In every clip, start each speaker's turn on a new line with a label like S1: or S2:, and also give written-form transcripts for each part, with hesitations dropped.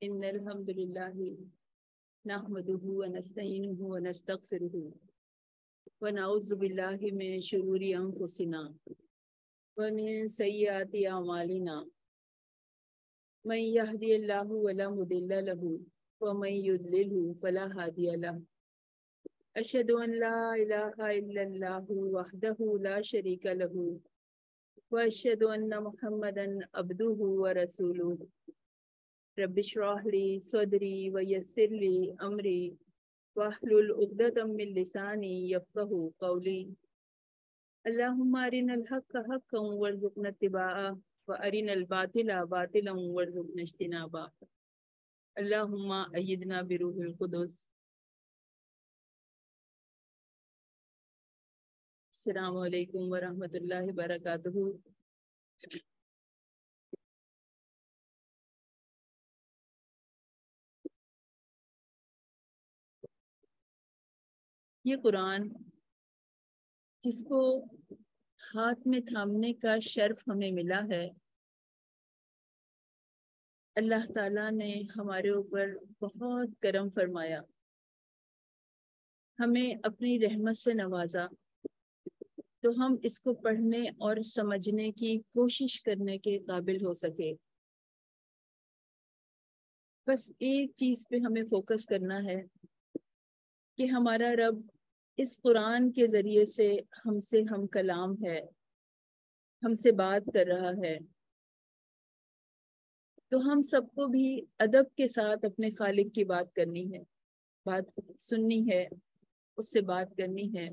S1: إن الحمد لله نحمده ونستعينه ونستغفره ونعوذ بالله من شرور أنفسنا ومن سيئات أعمالنا من يهدي الله فلا مضل له ومن يضلل فلا هادي له أشهد أن لا إله إلا الله وحده لا شريك له وأشهد أن محمدا عبده ورسوله رب اشرح لي صدري ويسر لي أمري واحلل عقدة من لساني يفقهوا قولي اللهم أرنا الحق حقا وارزقنا اتباعه وأرنا الباطل باطلا وارزقنا اجتنابه اللهم أيدنا بروح القدس. السلام علیکم ورحمۃ اللہ وبرکاتہ. یہ قرآن جس کو ہاتھ میں تھامنے کا شرف ہمیں ملا ہے، اللہ تعالیٰ نے ہمارے اوپر بہت کرم فرمایا، ہمیں اپنی رحمت سے نوازا تو ہم اس کو پڑھنے اور سمجھنے کی کوشش کرنے کے قابل ہو سکے. بس ایک چیز پہ ہمیں فوکس کرنا ہے کہ ہمارا رب اس قرآن کے ذریعے سے ہم سے ہم کلام ہے، ہم سے بات کر رہا ہے، تو ہم سب کو بھی ادب کے ساتھ اپنے خالق کی بات کرنی ہے، بات سننی ہے، اس سے بات کرنی ہے،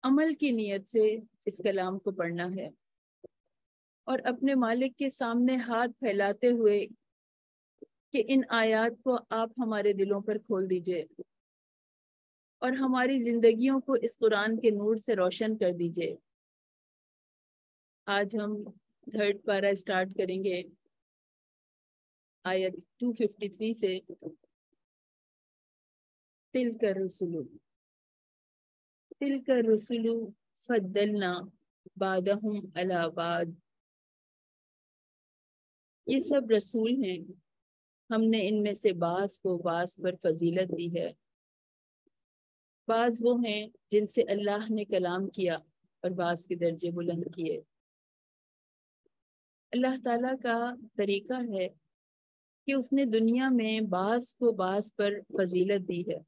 S1: عمل کی نیت سے اس کلام کو پڑھنا ہے اور اپنے مالک کے سامنے ہاتھ پھیلاتے ہوئے کہ ان آیات کو آپ ہمارے دلوں پر کھول دیجئے اور ہماری زندگیوں کو اس قرآن کے نور سے روشن کر دیجئے. آج ہم 3rd پارہ سٹارٹ کریں گے آیت 253 سے. تلک الرسل فضلنا بعضهم علی بعض. یہ سب رسول ہیں، ہم نے ان میں سے بعض کو بعض پر فضیلت دی ہے. بعض وہ ہیں جن سے اللہ نے کلام کیا اور بعض کے درجے بلند کیے. اللہ تعالیٰ کا طریقہ ہے کہ اس نے دنیا میں بعض کو بعض پر فضیلت دی ہے،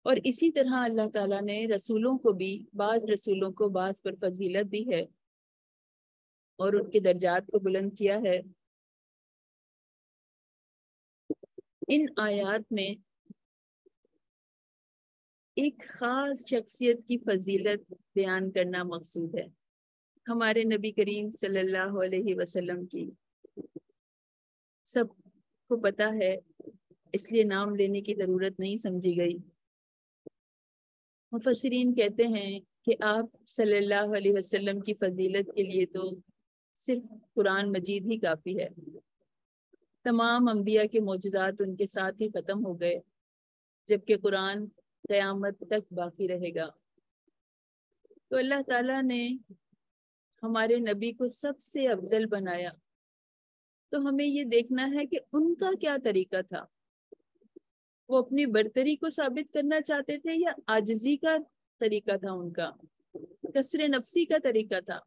S1: اور اسی طرح اللہ تعالیٰ نے رسولوں کو بھی بعض رسولوں کو بعض پر فضیلت دی ہے اور ان کے درجات کو بلند کیا ہے. ان آیات میں ایک خاص شخصیت کی فضیلت بیان کرنا مقصود ہے، ہمارے نبی کریم صلی اللہ علیہ وسلم کی. سب کو پتہ ہے، اس لیے نام لینے کی ضرورت نہیں سمجھی گئی. مفسرین کہتے ہیں کہ آپ صلی اللہ علیہ وسلم کی فضیلت کے لیے تو صرف قرآن مجید ہی کافی ہے. تمام انبیاء کے معجزات ان کے ساتھ ہی ختم ہو گئے، جبکہ قرآن قیامت تک باقی رہے گا. تو اللہ تعالیٰ نے ہمارے نبی کو سب سے افضل بنایا، تو ہمیں یہ دیکھنا ہے کہ ان کا کیا طریقہ تھا. وہ اپنی برتری کو ثابت کرنا چاہتے تھے یا عاجزی کا طریقہ تھا، ان کا کسر نفسی کا طریقہ تھا.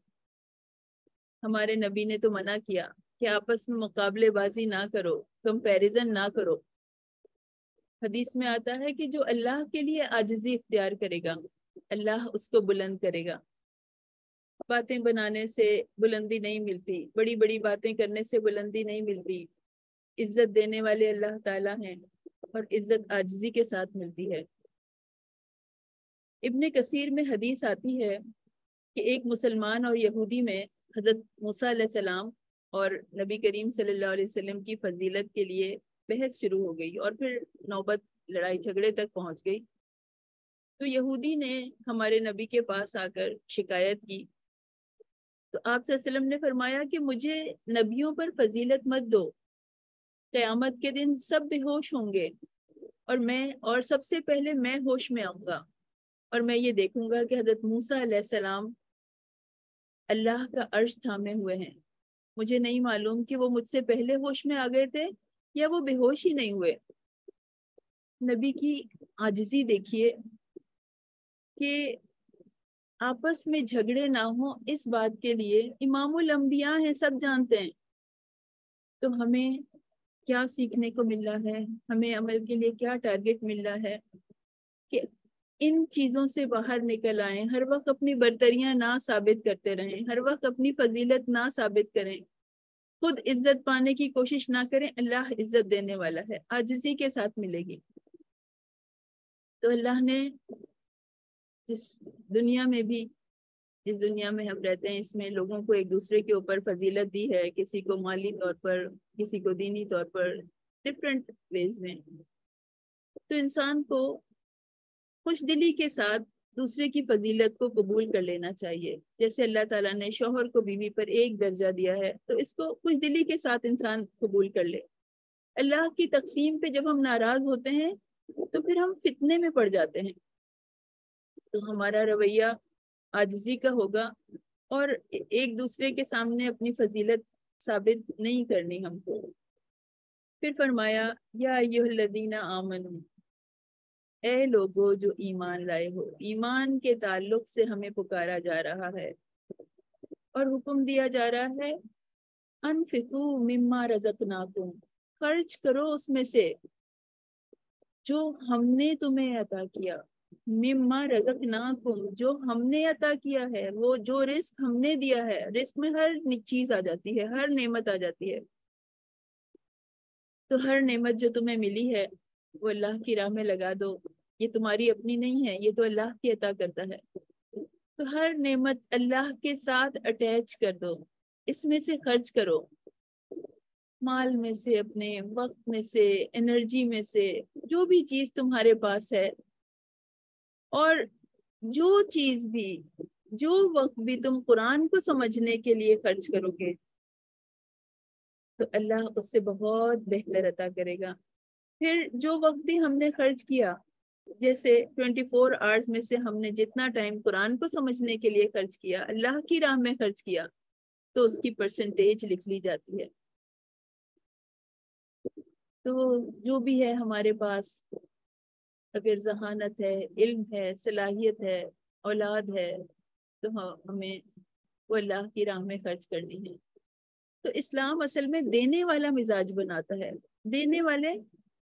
S1: ہمارے نبی نے تو منع کیا کہ آپس میں مقابلے بازی نہ کرو، کمپیریزن نہ کرو. حدیث میں آتا ہے کہ جو اللہ کے لیے عاجزی اختیار کرے گا اللہ اس کو بلند کرے گا. باتیں بنانے سے بلندی نہیں ملتی، بڑی بڑی باتیں کرنے سے بلندی نہیں ملتی. عزت دینے والے اللہ تعالیٰ ہیں اور عزت عاجزی کے ساتھ ملتی ہے. ابن کثیر میں حدیث آتی ہے کہ ایک مسلمان اور یہودی میں حضرت موسیٰ علیہ السلام اور نبی کریم صلی اللہ علیہ وسلم کی فضیلت کے لیے بحث شروع ہو گئی اور پھر نوبت لڑائی جھگڑے تک پہنچ گئی. تو یہودی نے ہمارے نبی کے پاس آ کر شکایت کی، تو آپ صلی اللہ علیہ وسلم نے فرمایا کہ مجھے نبیوں پر فضیلت مت دو، قیامت کے دن سب بے ہوش ہوں گے اور سب سے پہلے میں ہوش میں آؤں گا، اور میں یہ دیکھوں گا کہ حضرت موسیٰ علیہ السلام اللہ کا عرش تھامے ہوئے ہیں مجھے نہیں معلوم کہ وہ مجھ سے پہلے ہوش میں آ گئے تھے یا وہ بے ہوش ہی نہیں ہوئے۔ نبی کی عاجزی دیکھیے کہ آپس میں جھگڑے نہ ہوں اس بات کے لیے، امام الانبیاء ہیں، سب جانتے ہیں۔ تو ہمیں کیا سیکھنے کو مل رہا ہے، ہمیں عمل کے لیے کیا ٹارگٹ مل رہا ہے کہ ان چیزوں سے باہر نکل آئیں، ہر وقت اپنی برتریاں نہ ثابت کرتے رہیں، ہر وقت اپنی فضیلت نہ ثابت کریں، خود عزت پانے کی کوشش نہ کریں۔ اللہ عزت دینے والا ہے، عاجزی کے ساتھ ملے گی۔ تو اللہ نے جس دنیا میں بھی، جس دنیا میں ہم رہتے ہیں، اس میں لوگوں کو ایک دوسرے کے اوپر فضیلت دی ہے، کسی کو مالی طور پر، کسی کو دینی طور پر، ڈفرینٹ ویز میں۔ تو انسان کو خوش دلی کے ساتھ دوسرے کی فضیلت کو قبول کر لینا چاہیے۔ جیسے اللہ تعالیٰ نے شوہر کو بیوی پر ایک درجہ دیا ہے، تو اس کو خوش دلی کے ساتھ انسان قبول کر لے۔ اللہ کی تقسیم پہ جب ہم ناراض ہوتے ہیں تو پھر ہم فتنے میں پڑ جاتے ہیں۔ تو ہمارا رویہ عاجزی کا ہوگا، اور ایک دوسرے کے سامنے اپنی فضیلت ثابت نہیں کرنی ہم کو۔ پھر فرمایا یا ایھا الذین آمنوا، اے لوگو جو ایمان لائے ہو۔ ایمان کے تعلق سے ہمیں پکارا جا رہا ہے اور حکم دیا جا رہا ہے، انفقوا مما رزقناکم، خرچ کرو اس میں سے جو ہم نے تمہیں عطا کیا۔ مما رزقناکم، جو ہم نے عطا کیا ہے، وہ جو رزق ہم نے دیا ہے۔ رزق میں ہر چیز آ جاتی ہے، ہر نعمت آ جاتی ہے۔ تو ہر نعمت جو تمہیں ملی ہے وہ اللہ کی راہ میں لگا دو، یہ تمہاری اپنی نہیں ہے، یہ تو اللہ کی عطا کرتا ہے۔ تو ہر نعمت اللہ کے ساتھ اٹیچ کر دو، اس میں سے خرچ کرو، مال میں سے، اپنے وقت میں سے، انرجی میں سے، جو بھی چیز تمہارے پاس ہے۔ اور جو چیز بھی، جو وقت بھی تم قرآن کو سمجھنے کے لیے خرچ کرو گے تو اللہ اس سے بہت بہتر عطا کرے گا۔ پھر جو وقت بھی ہم نے خرچ کیا، جیسے 24 آورز میں سے ہم نے جتنا ٹائم قرآن کو سمجھنے کے لیے خرچ کیا، اللہ کی راہ میں خرچ کیا، تو اس کی پرسنٹیج لکھ لی جاتی ہے۔ تو جو بھی ہے ہمارے پاس، اگر ذہانت ہے، علم ہے، صلاحیت ہے، اولاد ہے، تو ہمیں وہ اللہ کی راہ میں خرچ کرنی ہے۔ تو اسلام اصل میں دینے والا مزاج بناتا ہے۔ دینے والے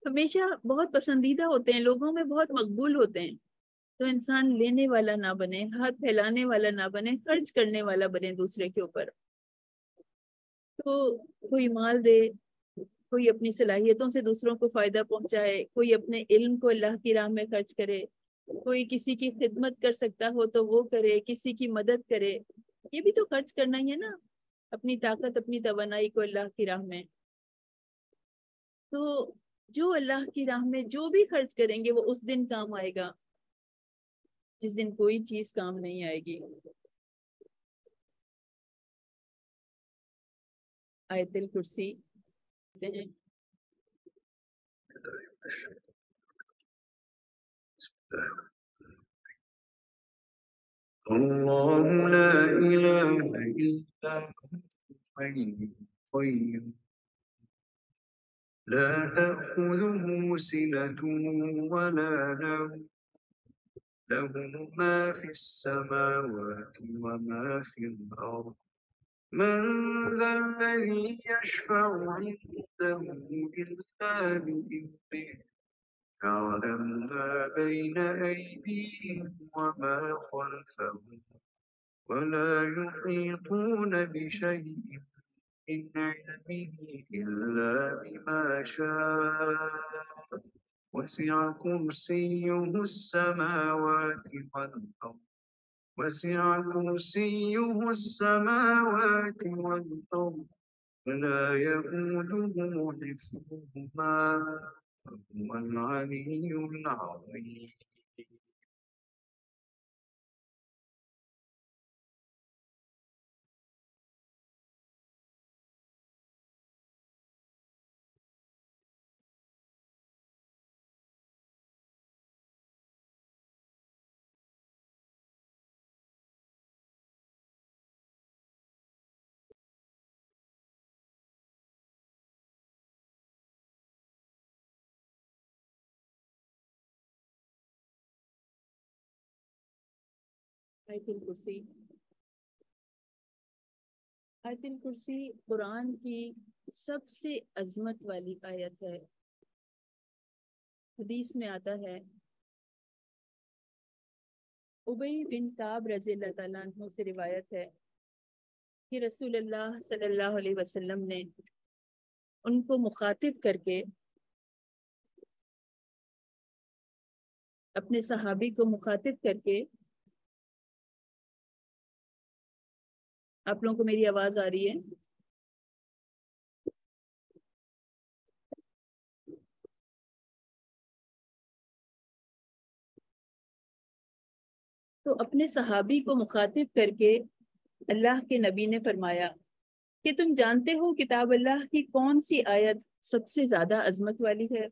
S1: ہمیشہ بہت پسندیدہ ہوتے ہیں، لوگوں میں بہت مقبول ہوتے ہیں۔ تو انسان لینے والا نہ بنے، ہاتھ پھیلانے والا نہ بنے، خرچ کرنے والا بنے دوسرے کے اوپر۔ تو کوئی مال دے، کوئی اپنی صلاحیتوں سے دوسروں کو فائدہ پہنچائے، کوئی اپنے علم کو اللہ کی راہ میں خرچ کرے، کوئی کسی کی خدمت کر سکتا ہو تو وہ کرے، کسی کی مدد کرے، یہ بھی تو خرچ کرنا ہی ہے نا، اپنی طاقت، اپنی توانائی کو اللہ کی راہ میں۔ تو جو اللہ کی راہ میں جو بھی خرچ کریں گے وہ اس دن کام آئے گا جس دن کوئی چیز کام نہیں آئے گی۔ آیت الکرسی ہیں۔
S2: الله لا إله إلا هو الحي القيوم لا تأخذه سنة ولا نوم له ما في السماوات وما في الأرض من ذا الذي يشفع عنده إلا بإذنه يعلم ما بين أيديهم وما خلفهم ولا يحيطون بشيء من علمه إلا بما شاء وسع كرسيه السماوات والأرض وسع كرسيه السماوات والأرض ولا يئوده حفظهما وهو العلي العظيم
S1: آیت الکرسی آیت الکرسی قرآن کی سب سے عظمت والی آیت ہے۔ حدیث میں آتا ہے، ابی بن کعب رضی اللہ تعالیٰ عنہ سے روایت ہے کہ رسول اللہ صلی اللہ علیہ وسلم نے ان کو مخاطب کر کے، اپنے صحابی کو مخاطب کر کے، آپ لوگوں کو میری آواز آ رہی ہے؟ تو اپنے صحابی کو مخاطب کر کے اللہ کے نبی نے فرمایا کہ تم جانتے ہو کتاب اللہ کی کون سی آیت سب سے زیادہ عظمت والی ہے؟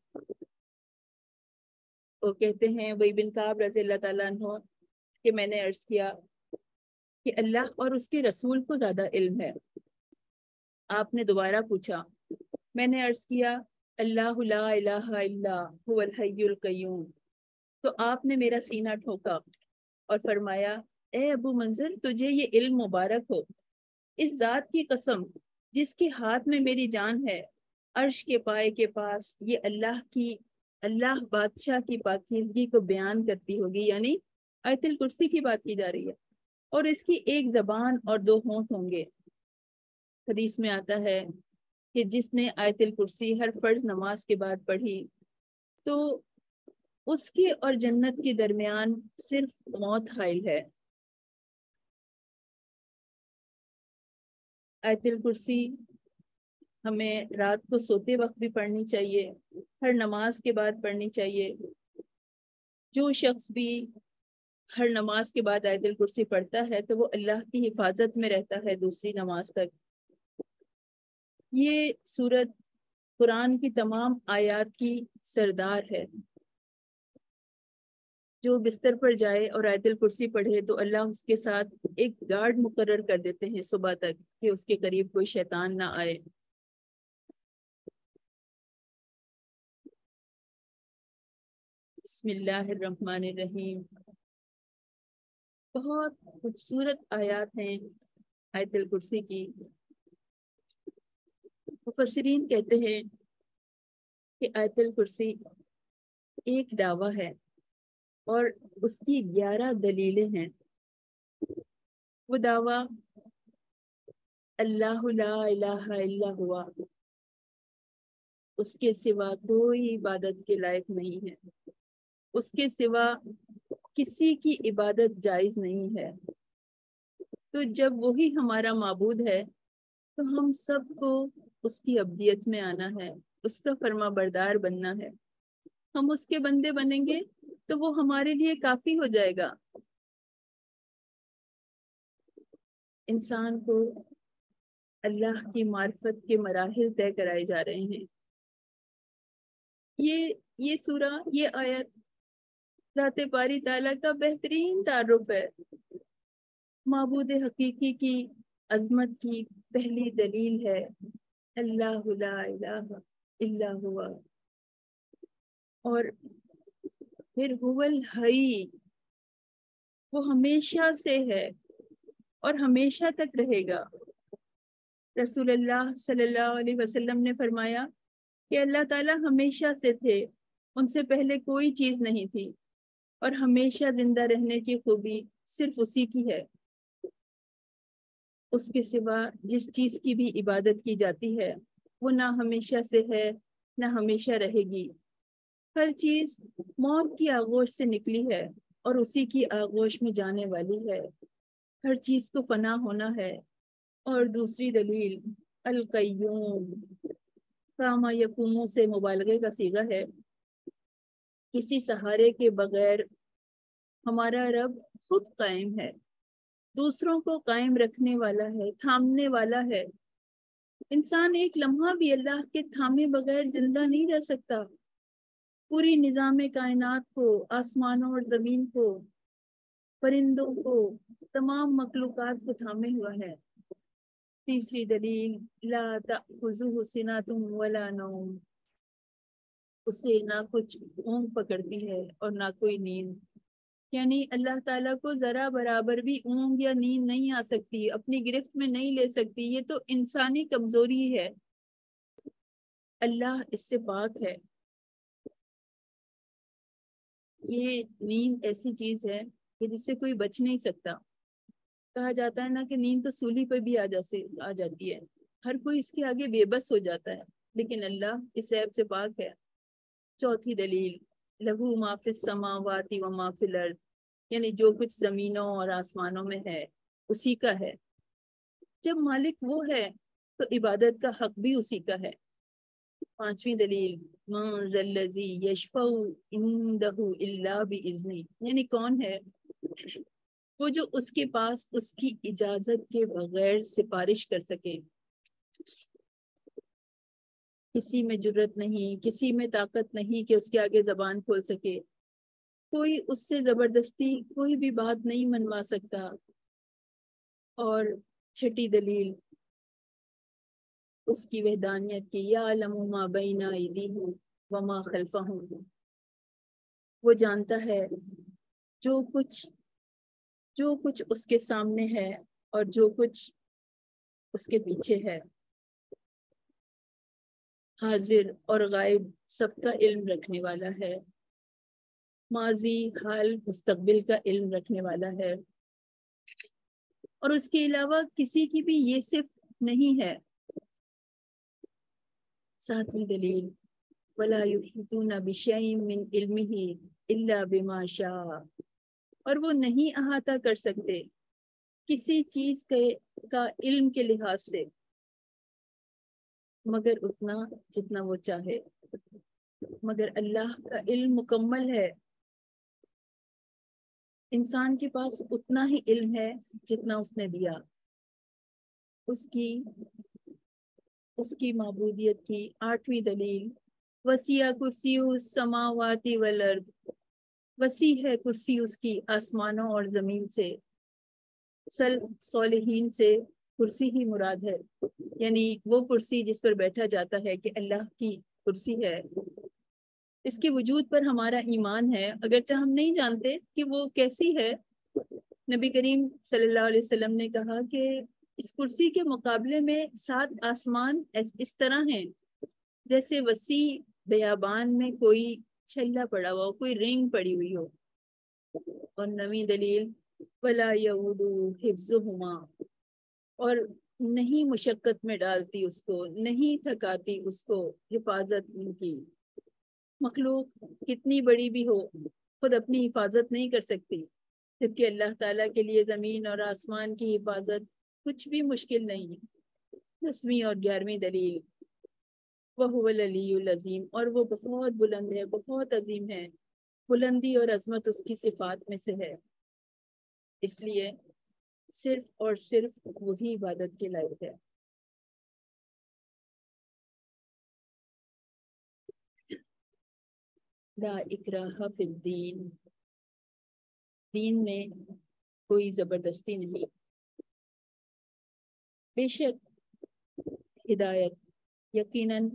S1: وہ کہتے ہیں وہی بن کعب رضی اللہ تعالیٰ عنہ کہ میں نے عرض کیا کہ اللہ اور اس کے رسول کو زیادہ علم ہے۔ آپ نے دوبارہ پوچھا، میں نے عرض کیا اللہ لا الہ الا هو الحی القیوم۔ تو آپ نے میرا سینہ ٹھوکا اور فرمایا، اے ابو منظر تجھے یہ علم مبارک ہو، اس ذات کی قسم جس کے ہاتھ میں میری جان ہے، عرش کے پائے کے پاس یہ اللہ بادشاہ کی پاکیزگی کو بیان کرتی ہوگی، یعنی آیت الکرسی کی بات کی جا رہی ہے، اور اس کی ایک زبان اور دو ہونٹ ہوں گے۔ حدیث میں آتا ہے کہ جس نے آیت الکرسی ہر فرض نماز کے بعد پڑھی تو اس کے اور جنت کے درمیان صرف موت حائل ہے۔ آیت الکرسی ہمیں رات کو سوتے وقت بھی پڑھنی چاہیے، ہر نماز کے بعد پڑھنی چاہیے۔ جو شخص بھی ہر نماز کے بعد آیت الکرسی پڑھتا ہے تو وہ اللہ کی حفاظت میں رہتا ہے دوسری نماز تک۔ یہ سورت قرآن کی تمام آیات کی سردار ہے۔ جو بستر پر جائے اور آیت الکرسی پڑھے تو اللہ اس کے ساتھ ایک گارڈ مقرر کر دیتے ہیں صبح تک کہ اس کے قریب کوئی شیطان نہ آئے۔ بسم اللہ الرحمن الرحیم۔ بہت خوبصورت آیات ہیں آیت الکرسی کی۔ مفسرین کہتے ہیں کہ آیت الکرسی ایک دعویٰ ہے اور اس کی 11 دلیلیں ہیں۔ وہ دعویٰ اللہ لا الہ الا ہوا، اس کے سوا کوئی عبادت کے لائق نہیں ہے، اس کے سوا کسی کی عبادت جائز نہیں ہے۔ تو جب وہی ہمارا معبود ہے تو ہم سب کو اس کی عبدیت میں آنا ہے، اس کا فرما بردار بننا ہے۔ ہم اس کے بندے بنیں گے تو وہ ہمارے لیے کافی ہو جائے گا۔ انسان کو اللہ کی معرفت کے مراحل طے کرائے جا رہے ہیں۔ یہ سورہ، یہ آیت ذات باری تعالیٰ کا بہترین تعارف ہے۔ معبود حقیقی کی عظمت کی پہلی دلیل ہے اللہ لا الہ الا ہوا، اور پھر هو الحی، وہ ہمیشہ سے ہے اور ہمیشہ تک رہے گا۔ رسول اللہ صلی اللہ علیہ وسلم نے فرمایا کہ اللہ تعالیٰ ہمیشہ سے تھے، ان سے پہلے کوئی چیز نہیں تھی، اور ہمیشہ زندہ رہنے کی خوبی صرف اسی کی ہے۔ اس کے سوا جس چیز کی بھی عبادت کی جاتی ہے وہ نہ ہمیشہ سے ہے نہ ہمیشہ رہے گی۔ ہر چیز موت کی آغوش سے نکلی ہے اور اسی کی آغوش میں جانے والی ہے۔ ہر چیز کو فنا ہونا ہے۔ اور دوسری دلیل القیوم، قام یقوم سے مبالغے کا صیغہ ہے۔ کسی سہارے کے بغیر ہمارا رب خود قائم ہے، دوسروں کو قائم رکھنے والا ہے، تھامنے والا ہے۔ انسان ایک لمحہ بھی اللہ کے تھامے بغیر زندہ نہیں رہ سکتا۔ پوری نظام کائنات کو، آسمانوں اور زمین کو، پرندوں کو، تمام مخلوقات کو تھامے ہوا ہے۔ تیسری دلیل لا تأخذہ سنۃ ولا نوم، اسے نہ کچھ اونگ پکڑتی ہے اور نہ کوئی نیند۔ یعنی اللہ تعالیٰ کو ذرا برابر بھی اونگ یا نیند نہیں آ سکتی، اپنی گرفت میں نہیں لے سکتی، یہ تو انسانی کمزوری ہے، اللہ اس سے پاک ہے۔ یہ نیند ایسی چیز ہے کہ جس سے کوئی بچ نہیں سکتا۔ کہا جاتا ہے نا کہ نیند تو سولی پہ بھی آ جاتی ہے، ہر کوئی اس کے آگے بے بس ہو جاتا ہے، لیکن اللہ اس عیب سے پاک ہے۔ چوتھی دلیل، لہو ما فی السماوات و ما فی الارض، یعنی جو کچھ زمینوں اور آسمانوں میں ہے اسی کا ہے۔ جب مالک وہ ہے تو عبادت کا حق بھی اسی کا ہے۔ پانچویں دلیل، من ذا الذی یشفع عندہ الا باذنہ، یعنی کون ہے وہ جو اس کے پاس اس کی اجازت کے بغیر سفارش کر سکے۔ کسی میں جرت نہیں، کسی میں طاقت نہیں کہ اس کے آگے زبان کھول سکے، کوئی اس سے زبردستی کوئی بھی بات نہیں منوا سکتا۔ اور چھٹی دلیل اس کی وحدانیت کی، یعلم ما بین ایدیہم وما خلفہم، وہ جانتا ہے جو کچھ اس کے سامنے ہے اور جو کچھ اس کے پیچھے ہے، حاضر اور غائب سب کا علم رکھنے والا ہے، ماضی حال مستقبل کا علم رکھنے والا ہے، اور اس کے علاوہ کسی کی بھی یہ صفت نہیں ہے۔ ساتویں دلیل، وَلَا يُحِيطُونَ بِشَيْءٍ مِّنْ عِلْمِهِ إِلَّا بِمَا شَاءَ، اور وہ نہیں احاطہ کر سکتے کسی چیز کا علم کے لحاظ سے مگر اتنا جتنا وہ چاہے۔ مگر اللہ کا علم مکمل ہے، انسان کے پاس اتنا ہی علم ہے جتنا اس نے دیا۔ اس کی معبودیت کی آٹھویں دلیل، وسیع کرسی السماوات والارض، وسیع ہے کرسی اس کی آسمانوں اور زمین سے۔ صالحین سے کرسی ہی مراد ہے، یعنی وہ کرسی جس پر بیٹھا جاتا ہے کہ اللہ کی کرسی ہے، اس کے وجود پر ہمارا ایمان ہے، اگرچہ ہم نہیں جانتے کہ وہ کیسی ہے۔ نبی کریم صلی اللہ علیہ وسلم نے کہا کہ اس کرسی کے مقابلے میں 7 آسمان اس طرح ہیں جیسے وسیع بیابان میں کوئی چھلا پڑا ہوا ہو، کوئی رینگ پڑی ہوئی ہو۔ اور 9ویں دلیل، وَلَا يَؤُودُهُ حِفْظُهُمَا، اور نہیں مشقت میں ڈالتی اس کو، نہیں تھکاتی اس کو حفاظت ان کی۔ مخلوق کتنی بڑی بھی ہو خود اپنی حفاظت نہیں کر سکتی، جبکہ اللہ تعالیٰ کے لیے زمین اور آسمان کی حفاظت کچھ بھی مشکل نہیں۔ 10ویں اور 11ویں دلیل، وَهُوَ الْعَلِيُّ الْعَظِيمُ، اور وہ بہت بلند ہے، بہت عظیم ہے، بلندی اور عظمت اس کی صفات میں سے ہے، اس لیے صرف اور صرف وہی عبادت کے لائق ہے۔ لا اکراہ فی الدین، دین میں کوئی زبردستی نہیں۔ بے شک ہدایت یقیناً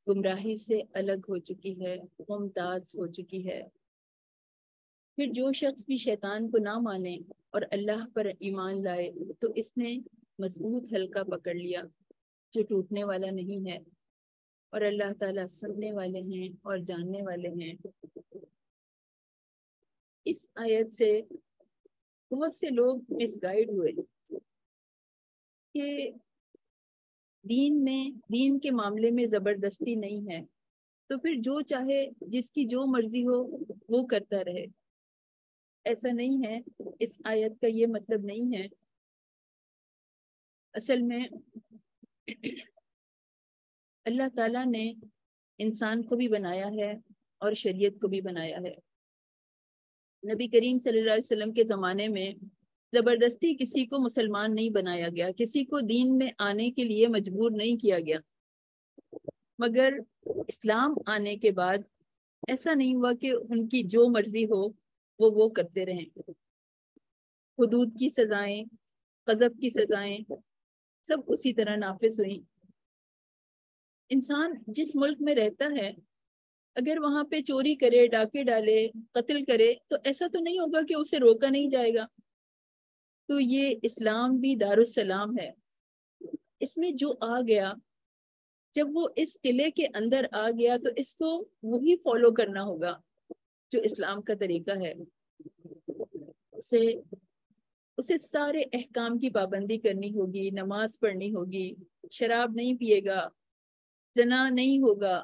S1: گمراہی سے الگ ہو چکی ہے، ممتاز ہو چکی ہے۔ پھر جو شخص بھی شیطان کو نہ مانے اور اللہ پر ایمان لائے تو اس نے مضبوط حلقہ پکڑ لیا جو ٹوٹنے والا نہیں ہے، اور اللہ تعالیٰ سننے والے ہیں اور جاننے والے ہیں۔ اس آیت سے بہت سے لوگ مس گائیڈ ہوئے کہ دین کے معاملے میں زبردستی نہیں ہے، تو پھر جو چاہے جس کی جو مرضی ہو وہ کرتا رہے۔ ایسا نہیں ہے، اس آیت کا یہ مطلب نہیں ہے۔ اصل میں اللہ تعالیٰ نے انسان کو بھی بنایا ہے اور شریعت کو بھی بنایا ہے۔ نبی کریم صلی اللہ علیہ وسلم کے زمانے میں زبردستی کسی کو مسلمان نہیں بنایا گیا، کسی کو دین میں آنے کے لیے مجبور نہیں کیا گیا، مگر اسلام آنے کے بعد ایسا نہیں ہوا کہ ان کی جو مرضی ہو وہ کرتے رہیں۔ حدود کی سزائیں، قذف کی سزائیں سب اسی طرح نافذ ہوئیں۔ انسان جس ملک میں رہتا ہے اگر وہاں پہ چوری کرے، ڈاکے ڈالے، قتل کرے، تو ایسا تو نہیں ہوگا کہ اسے روکا نہیں جائے گا۔ تو یہ اسلام بھی دارالسلام ہے، اس میں جو آ گیا، جب وہ اس قلعے کے اندر آ گیا تو اس کو وہی فالو کرنا ہوگا جو اسلام کا طریقہ ہے۔ اسے سارے احکام کی پابندی کرنی ہوگی، نماز پڑھنی ہوگی، شراب نہیں پیے گا، زنا نہیں ہوگا۔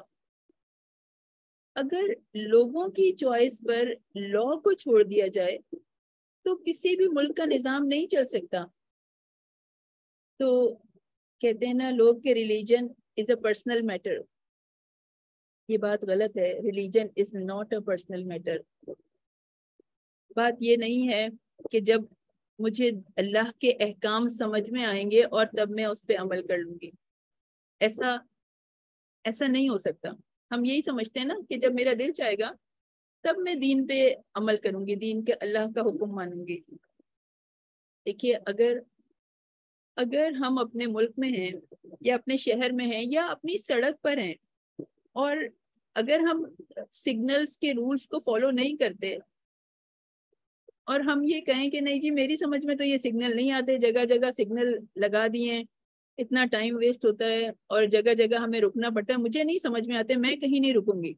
S1: اگر لوگوں کی چوائس پر لا کو چھوڑ دیا جائے تو کسی بھی ملک کا نظام نہیں چل سکتا۔ تو کہتے ہیں نا لوگ کہ religion is a personal matter, یہ بات غلط ہے۔ Religion is not a personal matter. بات یہ نہیں ہے کہ جب مجھے اللہ کے احکام سمجھ میں آئیں گے اور تب میں اس پہ عمل کر لوں گی، ایسا نہیں ہو سکتا۔ ہم یہی سمجھتے ہیں نا کہ جب میرا دل چاہے گا تب میں دین پہ عمل کروں گی، دین کے اللہ کا حکم مانوں گی۔ دیکھیے، اگر ہم اپنے ملک میں ہیں یا اپنے شہر میں ہیں یا اپنی سڑک پر ہیں، اور اگر ہم سگنلز کے رولز کو فالو نہیں کرتے اور ہم یہ کہیں کہ نہیں جی میری سمجھ میں تو یہ سگنل نہیں آتے، جگہ جگہ سگنل لگا دیے، اتنا ٹائم ویسٹ ہوتا ہے اور جگہ جگہ ہمیں رکنا پڑتا ہے، مجھے نہیں سمجھ میں آتے، میں کہیں نہیں رکوں گی،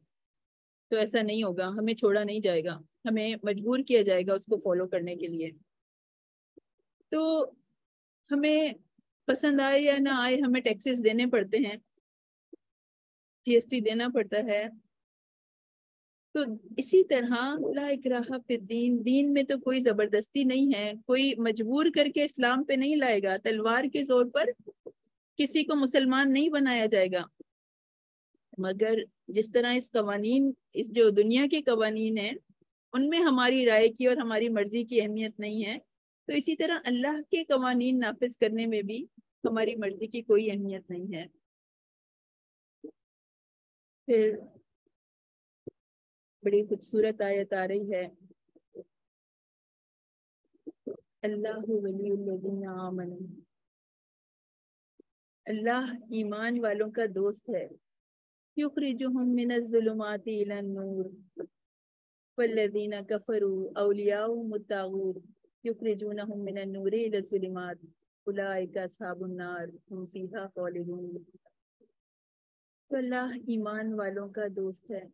S1: تو ایسا نہیں ہوگا، ہمیں چھوڑا نہیں جائے گا، ہمیں مجبور کیا جائے گا اس کو فالو کرنے کے لیے۔ تو ہمیں پسند آئے یا نہ آئے ہمیں ٹیکسز دینے پڑتے ہیں، جی ایس ٹی دینا پڑتا ہے۔ تو اسی طرح لا اکراہ فی الدین، دین میں تو کوئی زبردستی نہیں ہے، کوئی مجبور کر کے اسلام پہ نہیں لائے گا، تلوار کے زور پر کسی کو مسلمان نہیں بنایا جائے گا۔ مگر جس طرح اس جو دنیا کے قوانین ہیں ان میں ہماری رائے کی اور ہماری مرضی کی اہمیت نہیں ہے، تو اسی طرح اللہ کے قوانین نافذ کرنے میں بھی ہماری مرضی کی کوئی اہمیت نہیں ہے۔ پھر بڑی خوبصورت آیت آ رہی ہے، اللہ ولی الذین آمنوا، اللہ ایمان والوں کا دوست ہے، یخرجہم من الظلمات الی النور والذین کفروا اولیاؤہم الطاغوت یخرجونہم من النور الی الظلمات اولئک اصحاب النار ہم فیہا خالدون۔ تو اللہ ایمان والوں کا دوست ہے،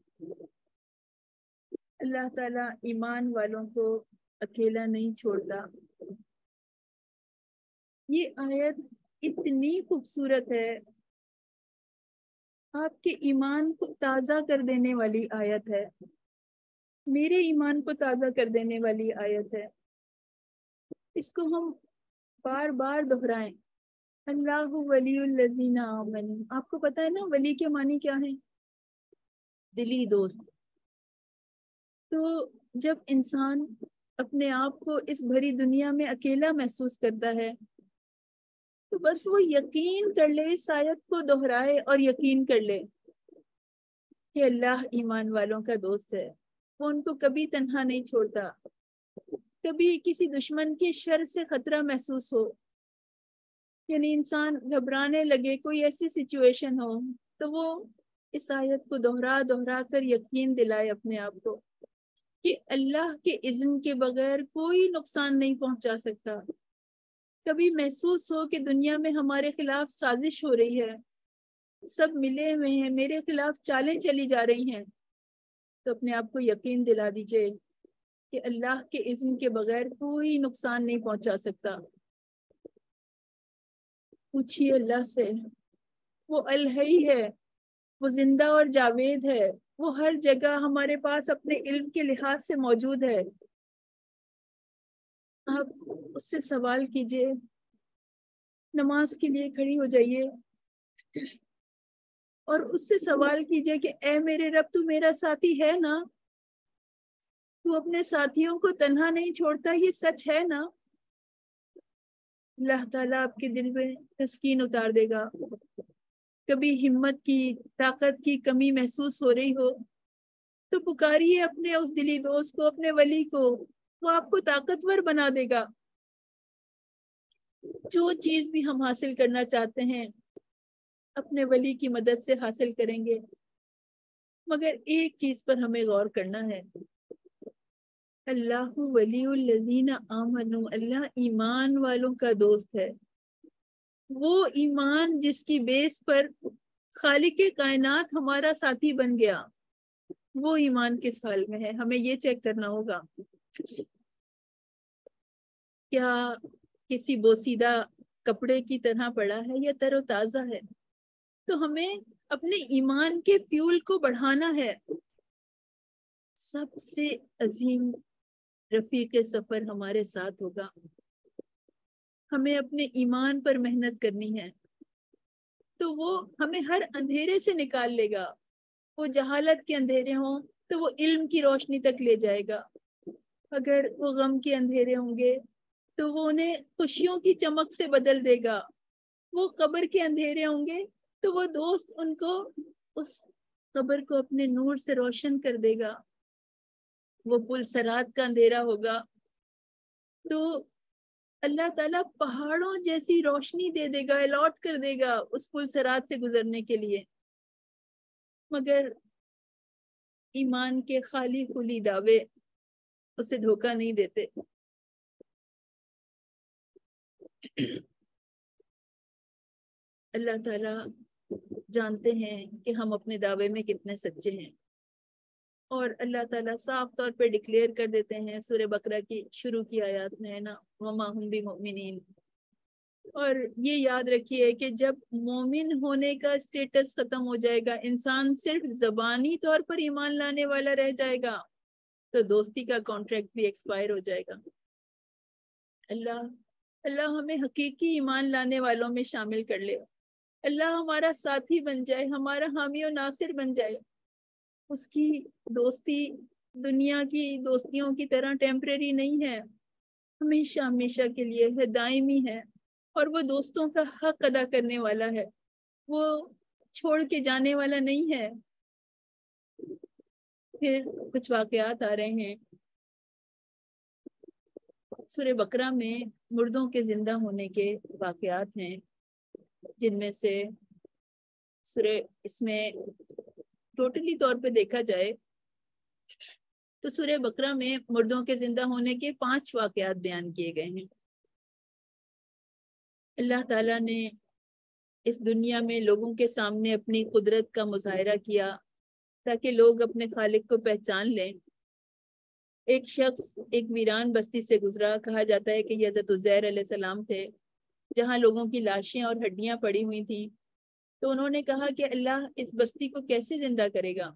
S1: اللہ تعالیٰ ایمان والوں کو اکیلا نہیں چھوڑتا۔ یہ آیت اتنی خوبصورت ہے، آپ کے ایمان کو تازہ کر دینے والی آیت ہے، میرے ایمان کو تازہ کر دینے والی آیت ہے۔ اس کو ہم بار بار دہرائیں، اللہ ولی الذین آمنوا۔ آپ کو پتا ہے نا ولی کے معنی کیا ہے؟ دلی دوست۔ تو جب انسان اپنے آپ کو اس بھری دنیا میں اکیلا محسوس کرتا ہے تو بس وہ یقین کر لے، اس آیت کو دہرائے اور یقین کر لے کہ اللہ ایمان والوں کا دوست ہے، وہ ان کو کبھی تنہا نہیں چھوڑتا۔ کبھی کسی دشمن کے شر سے خطرہ محسوس ہو، یعنی انسان گھبرانے لگے، کوئی ایسی سچویشن ہو، تو وہ اس آیت کو دہرا دہرا کر یقین دلائے اپنے آپ کو کہ اللہ کے اذن کے بغیر کوئی نقصان نہیں پہنچا سکتا۔ کبھی محسوس ہو کہ دنیا میں ہمارے خلاف سازش ہو رہی ہے، سب ملے ہوئے ہیں، میرے خلاف چالیں چلی جا رہی ہیں، تو اپنے آپ کو یقین دلا دیجئے کہ اللہ کے اذن کے بغیر کوئی نقصان نہیں پہنچا سکتا۔ پوچھیے اللہ سے، وہ الحی ہے، وہ زندہ اور جاوید ہے، وہ ہر جگہ ہمارے پاس اپنے علم کے لحاظ سے موجود ہے۔ آپ اس سے سوال کیجئے، نماز کے لیے کھڑی ہو جائیے اور اس سے سوال کیجئے کہ اے میرے رب، تو میرا ساتھی ہے نا؟ تو اپنے ساتھیوں کو تنہا نہیں چھوڑتا، یہ سچ ہے نا؟ اللہ تعالیٰ آپ کے دل میں تسکین اتار دے گا۔ کبھی ہمت کی، طاقت کی کمی محسوس ہو رہی ہو تو پکاریے اپنے اس دلی دوست کو، اپنے ولی کو، وہ آپ کو طاقتور بنا دے گا۔ جو چیز بھی ہم حاصل کرنا چاہتے ہیں اپنے ولی کی مدد سے حاصل کریں گے۔ مگر ایک چیز پر ہمیں غور کرنا ہے، اللہ ولی الذین آمنوا، اللہ ایمان والوں کا دوست ہے۔ وہ ایمان جس کی بیس پر خالق کائنات ہمارا ساتھی بن گیا، وہ ایمان کس حال میں ہے؟ ہمیں یہ چیک کرنا ہوگا۔ کیا کسی بوسیدہ کپڑے کی طرح پڑا ہے یا تر و تازہ ہے؟ تو ہمیں اپنے ایمان کے فیول کو بڑھانا ہے۔ سب سے عظیم رفیق سفر ہمارے ساتھ ہوگا۔ ہمیں اپنے ایمان پر محنت کرنی ہے، تو وہ ہمیں ہر اندھیرے سے نکال لے گا۔ وہ جہالت کے اندھیرے ہوں تو وہ علم کی روشنی تک لے جائے گا۔ اگر وہ غم کے اندھیرے ہوں گے تو وہ انہیں خوشیوں کی چمک سے بدل دے گا۔ وہ قبر کے اندھیرے ہوں گے تو وہ دوست ان کو اس قبر کو اپنے نور سے روشن کر دے گا۔ وہ پل صراط کا اندھیرا ہوگا تو اللہ تعالیٰ پہاڑوں جیسی روشنی دے دے گا، الاٹ کر دے گا اس پل صراط سے گزرنے کے لیے۔ مگر ایمان کے خالی خلی دعوے اسے دھوکہ نہیں دیتے۔ اللہ تعالیٰ جانتے ہیں کہ ہم اپنے دعوے میں کتنے سچے ہیں، اور اللہ تعالیٰ صاف طور پہ ڈکلیئر کر دیتے ہیں سورہ بقرہ کی شروع کی آیات میں، ہے نا، وَمَا هُمْ بِمُؤْمِنِينَ۔ اور یہ یاد رکھیے کہ جب مومن ہونے کا اسٹیٹس ختم ہو جائے گا، انسان صرف زبانی طور پر ایمان لانے والا رہ جائے گا، تو دوستی کا کانٹریکٹ بھی ایکسپائر ہو جائے گا۔ اللہ ہمیں حقیقی ایمان لانے والوں میں شامل کر لے۔ اللہ ہمارا ساتھی بن جائے، ہمارا حامی و ناصر بن جائے۔ اس کی دوستی دنیا کی دوستیوں کی طرح ٹیمپریری نہیں ہے، ہمیشہ ہمیشہ کے لیے ہے، دائمی ہے، اور وہ دوستوں کا حق ادا کرنے والا ہے، وہ چھوڑ کے جانے والا نہیں ہے۔ پھر کچھ واقعات آ رہے ہیں سورہ بقرہ میں، مردوں کے زندہ ہونے کے واقعات ہیں، جن میں سے اس میں ٹوٹلی طور پہ دیکھا جائے تو سورہ بقرہ میں مردوں کے زندہ ہونے کے 5 واقعات بیان کیے گئے ہیں۔ اللہ تعالیٰ نے اس دنیا میں لوگوں کے سامنے اپنی قدرت کا مظاہرہ کیا تاکہ لوگ اپنے خالق کو پہچان لیں۔ ایک شخص ایک ویران بستی سے گزرا، کہا جاتا ہے کہ یہ حضرت عزیر علیہ السلام تھے، جہاں لوگوں کی لاشیں اور ہڈیاں پڑی ہوئی تھیں۔ تو انہوں نے کہا کہ اللہ اس بستی کو کیسے زندہ کرے گا؟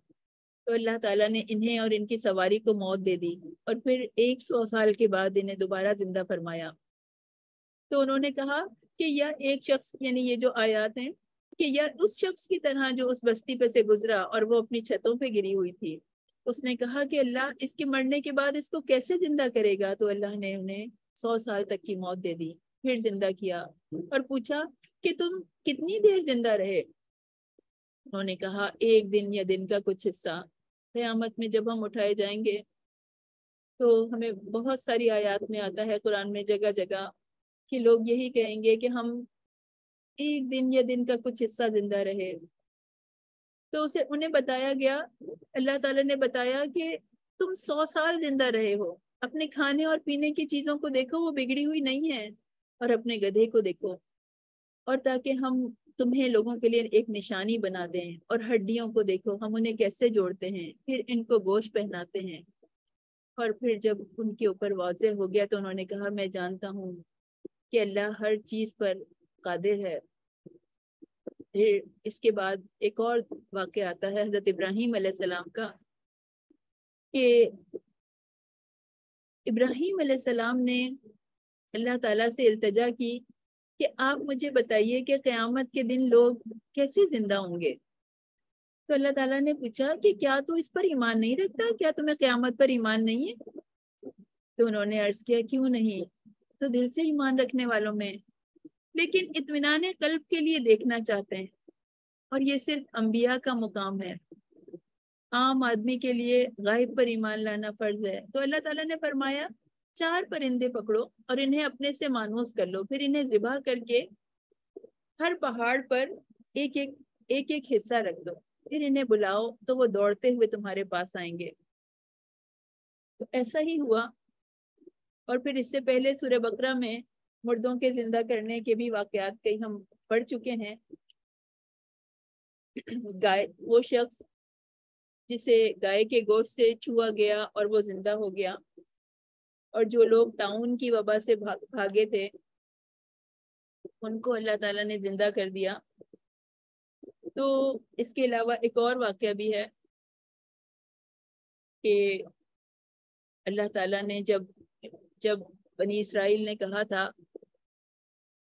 S1: تو اللہ تعالیٰ نے انہیں اور ان کی سواری کو موت دے دی، اور پھر 100 سال کے بعد انہیں دوبارہ زندہ فرمایا۔ تو انہوں نے کہا کہ یا ایک شخص، یعنی یہ جو آیات ہیں، کہ یا اس شخص کی طرح جو اس بستی پہ سے گزرا اور وہ اپنی چھتوں پہ گری ہوئی تھی۔ اس نے کہا کہ اللہ اس کے مرنے کے بعد اس کو کیسے زندہ کرے گا؟ تو اللہ نے انہیں 100 سال تک کی موت دے دی، پھر زندہ کیا اور پوچھا کہ تم کتنی دیر زندہ رہے؟ انہوں نے کہا 1 دن یا دن کا کچھ حصہ۔ قیامت میں جب ہم اٹھائے جائیں گے تو ہمیں بہت ساری آیات میں آتا ہے، قرآن میں جگہ جگہ، کہ لوگ یہی کہیں گے کہ ہم 1 دن یا دن کا کچھ حصہ زندہ رہے۔ تو انہیں بتایا گیا، اللہ تعالیٰ نے بتایا کہ تم 100 سال زندہ رہے ہو، اپنے کھانے اور پینے کی چیزوں کو دیکھو، وہ بگڑی ہوئی نہیں ہے، اور اپنے گدھے کو دیکھو، اور تاکہ ہم تمہیں لوگوں کے لیے ایک نشانی بنا دیں، اور ہڈیوں کو دیکھو، ہم انہیں کیسے جوڑتے ہیں، پھر ان کو گوشت پہناتے ہیں۔ اور پھر جب ان کے اوپر واضح ہو گیا تو انہوں نے کہا میں جانتا ہوں کہ اللہ ہر چیز پر قادر ہے۔ پھر اس کے بعد ایک اور واقعہ آتا ہے حضرت ابراہیم علیہ السلام کا، کہ ابراہیم علیہ السلام نے اللہ تعالیٰ سے التجا کی کہ آپ مجھے بتائیے کہ قیامت کے دن لوگ کیسے زندہ ہوں گے؟ تو اللہ تعالیٰ نے پوچھا کہ کیا تو اس پر ایمان نہیں رکھتا؟ کیا تمہیں قیامت پر ایمان نہیں ہے؟ تو انہوں نے عرض کیا کیوں نہیں، تو دل سے ایمان رکھنے والوں میں، لیکن اطمینان قلب کے لیے دیکھنا چاہتے ہیں، اور یہ صرف انبیاء کا مقام ہے، عام آدمی کے لیے غائب پر ایمان لانا فرض ہے۔ تو اللہ تعالیٰ نے فرمایا 4 پرندے پکڑو اور انہیں اپنے سے مانوس کر لو، پھر انہیں ذبح کر کے ہر پہاڑ پر ایک ایک حصہ رکھ دو، پھر انہیں بلاؤ تو وہ دوڑتے ہوئے تمہارے پاس آئیں گے۔ تو ایسا ہی ہوا۔ اور پھر اس سے پہلے سورہ بقرہ میں مردوں کے زندہ کرنے کے بھی واقعات کئی ہم پڑھ چکے ہیں۔ گائے، وہ شخص جسے گائے کے گوشت سے چھوا گیا اور وہ زندہ ہو گیا، اور جو لوگ طاعون کی وبا سے بھاگے تھے ان کو اللہ تعالیٰ نے زندہ کر دیا۔ تو اس کے علاوہ ایک اور واقعہ بھی ہے کہ اللہ تعالیٰ نے جب بنی اسرائیل نے کہا تھا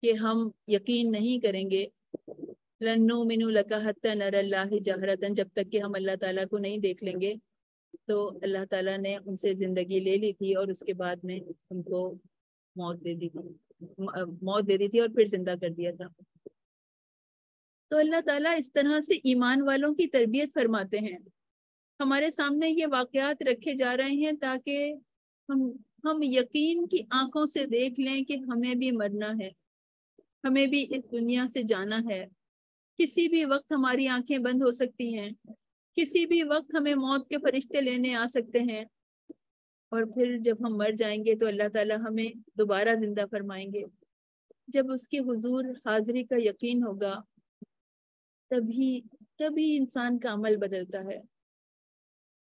S1: کہ ہم یقین نہیں کریں گے، لن نؤمن لک حتی نری اللہ جہرۃ، جب تک کہ ہم اللہ تعالیٰ کو نہیں دیکھ لیں گے، تو اللہ تعالیٰ نے ان سے زندگی لے لی تھی اور اس کے بعد میں ان کو موت دے دی تھی اور پھر زندہ کر دیا تھا۔ تو اللہ تعالیٰ اس طرح سے ایمان والوں کی تربیت فرماتے ہیں، ہمارے سامنے یہ واقعات رکھے جا رہے ہیں تاکہ ہم یقین کی آنکھوں سے دیکھ لیں کہ ہمیں بھی مرنا ہے، ہمیں بھی اس دنیا سے جانا ہے۔ کسی بھی وقت ہماری آنکھیں بند ہو سکتی ہیں، کسی بھی وقت ہمیں موت کے فرشتے لینے آ سکتے ہیں، اور پھر جب ہم مر جائیں گے تو اللہ تعالیٰ ہمیں دوبارہ زندہ فرمائیں گے۔ جب اس کے حضور حاضری کا یقین ہوگا تبھی انسان کا عمل بدلتا ہے۔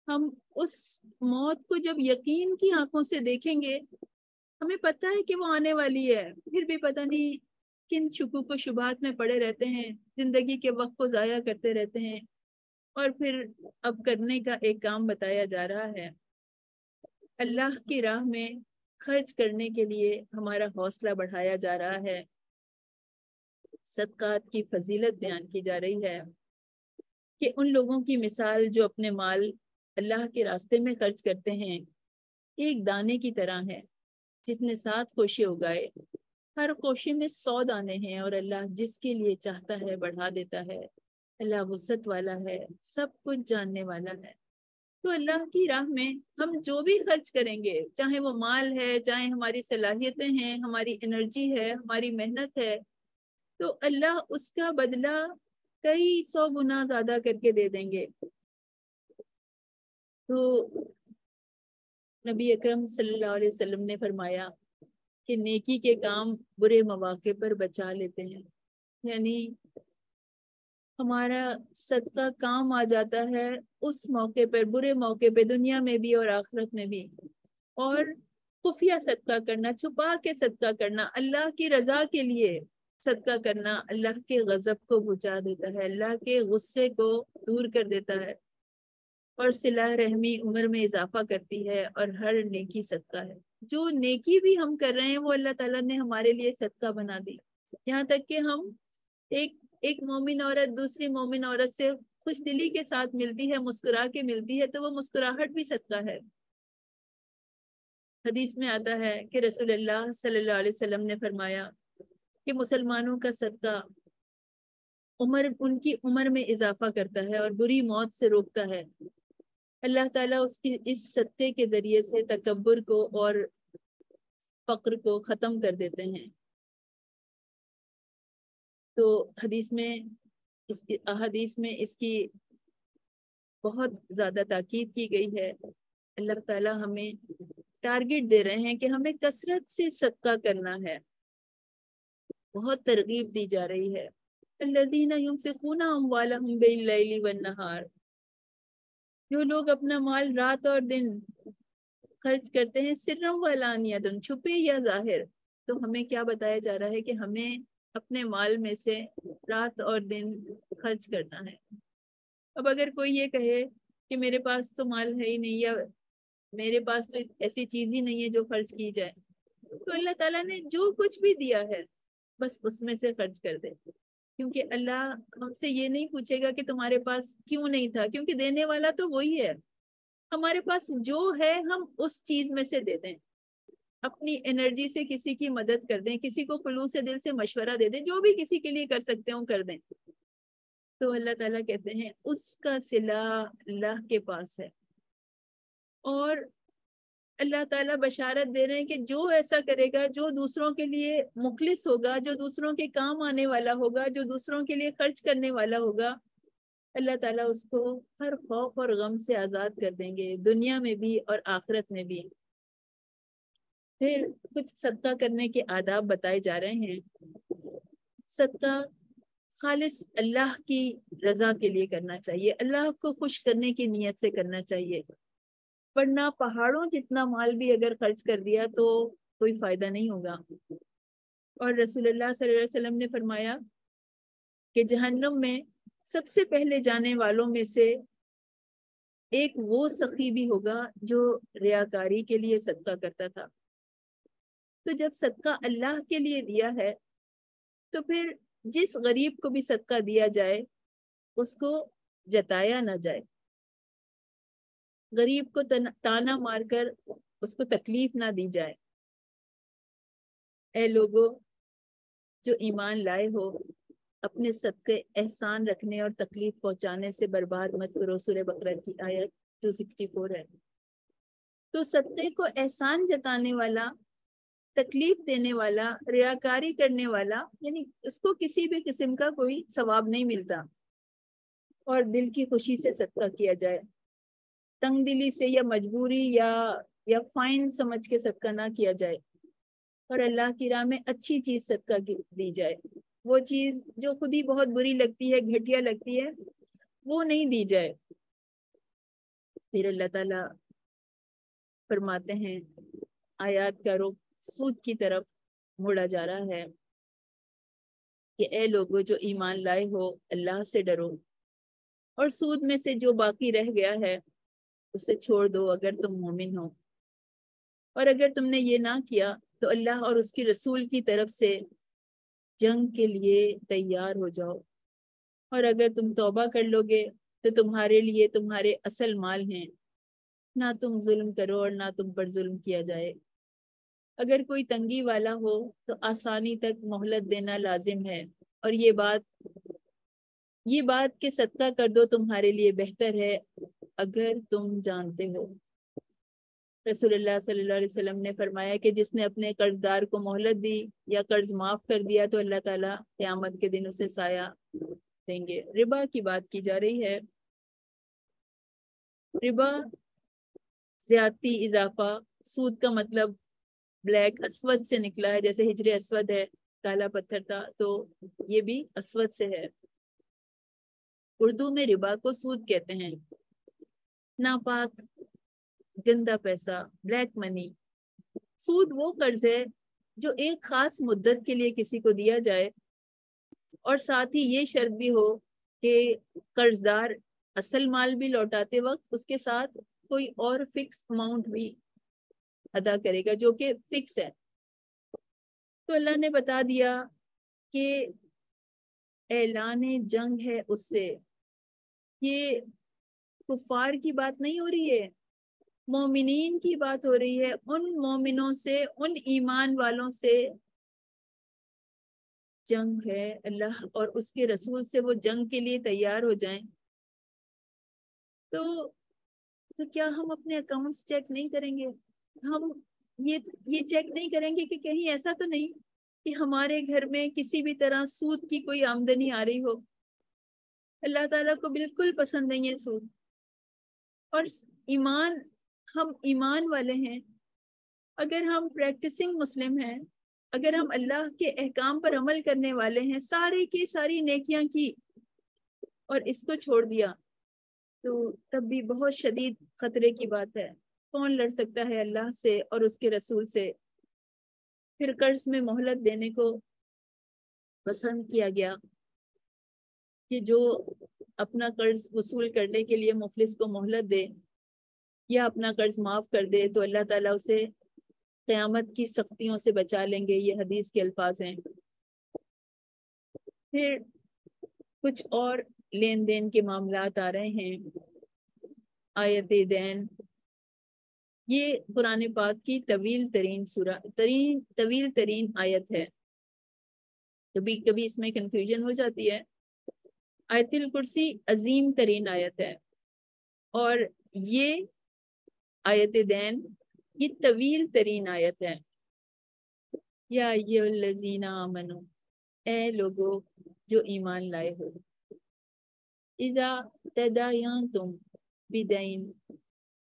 S1: ہم اس موت کو جب یقین کی آنکھوں سے دیکھیں گے، ہمیں پتہ ہے کہ وہ آنے والی ہے، پھر بھی پتہ نہیں کن شکوک و شبہات میں پڑے رہتے ہیں، زندگی کے وقت کو ضائع کرتے رہتے ہیں۔ اور پھر اب کرنے کا ایک کام بتایا جا رہا ہے، اللہ کی راہ میں خرچ کرنے کے لیے ہمارا حوصلہ بڑھایا جا رہا ہے، صدقات کی فضیلت بیان کی جا رہی ہے کہ ان لوگوں کی مثال جو اپنے مال اللہ کے راستے میں خرچ کرتے ہیں ایک دانے کی طرح ہے جس نے 7 خوشے اگائے، ہر خوشے میں 100 دانے ہیں، اور اللہ جس کے لیے چاہتا ہے بڑھا دیتا ہے۔ اللہ وسعت والا ہے، سب کچھ جاننے والا ہے۔ تو اللہ کی راہ میں ہم جو بھی خرچ کریں گے، چاہے وہ مال ہے، چاہے ہماری صلاحیتیں ہیں، ہماری انرجی ہے، ہماری محنت ہے، تو اللہ اس کا بدلہ کئی 100 گنا زیادہ کر کے دے دیں گے۔ تو نبی اکرم صلی اللہ علیہ وسلم نے فرمایا کہ نیکی کے کام برے مواقع پر بچا لیتے ہیں، یعنی ہمارا صدقہ کام آ جاتا ہے اس موقع پر، برے موقع پہ، دنیا میں بھی اور آخرت میں بھی۔ اور خفیہ صدقہ کرنا، چھپا کے صدقہ کرنا، اللہ کی رضا کے لیے صدقہ کرنا اللہ کے غضب کو بجھا دیتا ہے، اللہ کے غصے کو دور کر دیتا ہے، اور صلہ رحمی عمر میں اضافہ کرتی ہے، اور ہر نیکی صدقہ ہے۔ جو نیکی بھی ہم کر رہے ہیں وہ اللہ تعالیٰ نے ہمارے لیے صدقہ بنا دی، یہاں تک کہ ہم ایک مومن عورت دوسری مومن عورت سے خوش دلی کے ساتھ ملتی ہے، مسکرا کے ملتی ہے، تو وہ مسکراہٹ بھی صدقہ ہے۔ حدیث میں آتا ہے کہ رسول اللہ صلی اللہ علیہ وسلم نے فرمایا کہ مسلمانوں کا صدقہ ان کی عمر میں اضافہ کرتا ہے اور بری موت سے روکتا ہے۔ اللہ تعالیٰ اس صدقے کے ذریعے سے تکبر کو اور فقر کو ختم کر دیتے ہیں۔ تو حدیث میں اس کی بہت زیادہ تاکید کی گئی ہے۔ اللہ تعالیٰ ہمیں ٹارگٹ دے رہے ہیں کہ ہمیں کثرت سے صدقہ کرنا ہے، بہت ترغیب دی جا رہی ہے۔ الذین ينفقون اموالهم باللیل والنہار، جو لوگ اپنا مال رات اور دن خرچ کرتے ہیں، سرا وعلانیۃ، چھپے یا ظاہر، تو ہمیں کیا بتایا جا رہا ہے کہ ہمیں اپنے مال میں سے رات اور دن خرچ کرنا ہے۔ اب اگر کوئی یہ کہے کہ میرے پاس تو مال ہے ہی نہیں، یا میرے پاس تو ایسی چیز ہی نہیں ہے جو خرچ کی جائے، تو اللہ تعالیٰ نے جو کچھ بھی دیا ہے بس اس میں سے خرچ کر دے، کیونکہ اللہ ہم سے یہ نہیں پوچھے گا کہ تمہارے پاس کیوں نہیں تھا، کیونکہ دینے والا تو وہی ہے۔ ہمارے پاس جو ہے ہم اس چیز میں سے دے دیں، اپنی انرجی سے کسی کی مدد کر دیں، کسی کو خلوص سے دل سے مشورہ دے دیں، جو بھی کسی کے لیے کر سکتے ہوں کر دیں۔ تو اللہ تعالیٰ کہتے ہیں اس کا صلہ اللہ کے پاس ہے، اور اللہ تعالیٰ بشارت دے رہے ہیں کہ جو ایسا کرے گا، جو دوسروں کے لیے مخلص ہوگا، جو دوسروں کے کام آنے والا ہوگا، جو دوسروں کے لیے خرچ کرنے والا ہوگا، اللہ تعالیٰ اس کو ہر خوف اور غم سے آزاد کر دیں گے، دنیا میں بھی اور آخرت میں بھی۔ پھر کچھ صدقہ کرنے کے آداب بتائے جا رہے ہیں۔ صدقہ خالص اللہ کی رضا کے لیے کرنا چاہیے، اللہ کو خوش کرنے کی نیت سے کرنا چاہیے، ورنہ پہاڑوں جتنا مال بھی اگر خرچ کر دیا تو کوئی فائدہ نہیں ہوگا۔ اور رسول اللہ صلی اللہ علیہ وسلم نے فرمایا کہ جہنم میں سب سے پہلے جانے والوں میں سے ایک وہ سخی بھی ہوگا جو ریاکاری کے لیے صدقہ کرتا تھا۔ تو جب صدقہ اللہ کے لیے دیا ہے تو پھر جس غریب کو بھی صدقہ دیا جائے اس کو جتایا نہ جائے، غریب کو تانا مار کر اس کو تکلیف نہ دی جائے۔ اے لوگو جو ایمان لائے ہو، اپنے صدقے احسان رکھنے اور تکلیف پہنچانے سے برباد مت کرو۔ سورہ بقرہ کی آیت 264 ہے۔ تو صدقے کو احسان جتانے والا، تکلیف دینے والا، ریاکاری کرنے والا، یعنی اس کو کسی بھی قسم کا کوئی ثواب نہیں ملتا۔ اور دل کی خوشی سے صدقہ کیا جائے، تنگ دلی سے یا مجبوری یا فائن سمجھ کے صدقہ نہ کیا جائے، اور اللہ کی راہ میں اچھی چیز صدقہ دی جائے۔ وہ چیز جو خود ہی بہت بری لگتی ہے، گھٹیا لگتی ہے، وہ نہیں دی جائے۔ پھر اللہ تعالیٰ فرماتے ہیں، آیات کا رخ سود کی طرف مڑا جا رہا ہے کہ اے لوگو جو ایمان لائے ہو، اللہ سے ڈرو، اور سود میں سے جو باقی رہ گیا ہے اسے چھوڑ دو اگر تم مومن ہو، اور اگر تم نے یہ نہ کیا تو اللہ اور اس کی رسول کی طرف سے جنگ کے لیے تیار ہو جاؤ، اور اگر تم توبہ کر لو گے تو تمہارے لیے تمہارے اصل مال ہیں، نہ تم ظلم کرو اور نہ تم پر ظلم کیا جائے۔ اگر کوئی تنگی والا ہو تو آسانی تک مہلت دینا لازم ہے، اور یہ بات کہ صدقہ کر دو تمہارے لیے بہتر ہے اگر تم جانتے ہو۔ رسول اللہ صلی اللہ علیہ وسلم نے فرمایا کہ جس نے اپنے قرض دار کو مہلت دی یا قرض معاف کر دیا تو اللہ تعالیٰ قیامت کے دن اسے سایہ دیں گے۔ ربا کی بات کی جا رہی ہے۔ ربا زیادتی، اضافہ۔ سود کا مطلب بلیک، اسود سے نکلا ہے، جیسے ہجر اسود ہے، کالا پتھر تھا، تو یہ بھی اسود سے ہے۔ اردو میں ربا کو سود کہتے ہیں۔ ناپاک، گندا پیسہ، بلیک منی۔ سود وہ قرض ہے جو ایک خاص مدت کے لیے کسی کو دیا جائے، اور ساتھ ہی یہ شرط بھی ہو کہ قرض دار اصل مال بھی لوٹاتے وقت اس کے ساتھ کوئی اور فکس اماؤنٹ بھی ادا کرے گا جو کہ فکس ہے۔ تو اللہ نے بتا دیا کہ اعلان جنگ ہے اس سے۔ یہ کفار کی بات نہیں ہو رہی ہے، مومنین کی بات ہو رہی ہے۔ ان مومنوں سے، ان ایمان والوں سے جنگ ہے، اللہ اور اس کے رسول سے وہ جنگ کے لیے تیار ہو جائیں۔ تو کیا ہم اپنے اکاؤنٹس چیک نہیں کریں گے؟ ہم یہ چیک نہیں کریں گے کہ کہیں ایسا تو نہیں کہ ہمارے گھر میں کسی بھی طرح سود کی کوئی آمدنی آ رہی ہو؟ اللہ تعالیٰ کو بالکل پسند نہیں ہے سود۔ اور ہم ایمان والے ہیں، اگر ہم پریکٹسنگ مسلم ہیں، اگر ہم اللہ کے احکام پر عمل کرنے والے ہیں، ساری کی ساری نیکیاں کی اور اس کو چھوڑ دیا، تو تب بھی بہت شدید خطرے کی بات ہے۔ کون لڑ سکتا ہے اللہ سے اور اس کے رسول سے؟ پھر قرض میں مہلت دینے کو پسند کیا گیا کہ جو اپنا قرض وصول کرنے کے لیے مفلس کو مہلت دے یا اپنا قرض معاف کر دے تو اللہ تعالیٰ اسے قیامت کی سختیوں سے بچا لیں گے، یہ حدیث کے الفاظ ہیں۔ پھر کچھ اور لین دین کے معاملات آ رہے ہیں۔ آیت دین، یہ قرآن پاک کی طویل ترین آیت ہے، کبھی کبھی اس میں کنفیوژن ہو جاتی ہے۔ آیت الکرسی عظیم ترین آیت ہے، اور یہ آیت دین یہ طویل ترین آیت ہے۔ یا ایھا الذین آمنو، اے لوگو جو ایمان لائے ہو۔ اذا تداینتم بدین،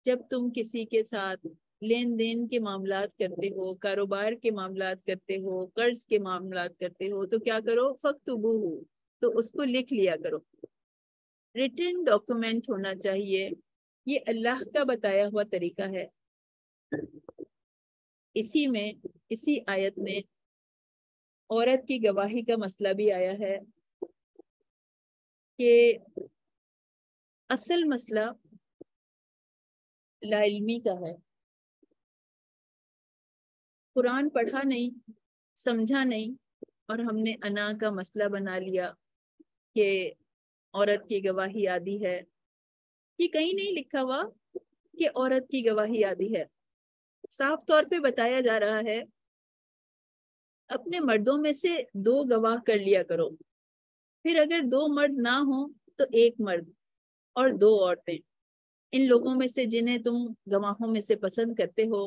S1: جب تم کسی کے ساتھ لین دین کے معاملات کرتے ہو، کاروبار کے معاملات کرتے ہو، قرض کے معاملات کرتے ہو، تو کیا کرو؟ فاکتبوہ، تو اس کو لکھ لیا کرو۔ ریٹن ڈاکومنٹ ہونا چاہیے، یہ اللہ کا بتایا ہوا طریقہ ہے۔ اسی آیت میں عورت کی گواہی کا مسئلہ بھی آیا ہے کہ اصل مسئلہ لا علمی کا ہے، قرآن پڑھا نہیں، سمجھا نہیں، اور ہم نے انا کا مسئلہ بنا لیا کہ عورت کی گواہی آدھی ہے۔ یہ کہیں نہیں لکھا ہوا کہ عورت کی گواہی آدھی ہے، صاف طور پہ بتایا جا رہا ہے اپنے مردوں میں سے 2 گواہ کر لیا کرو، پھر اگر 2 مرد نہ ہوں تو 1 مرد اور 2 عورتیں، ان لوگوں میں سے جنہیں تم گواہوں میں سے پسند کرتے ہو،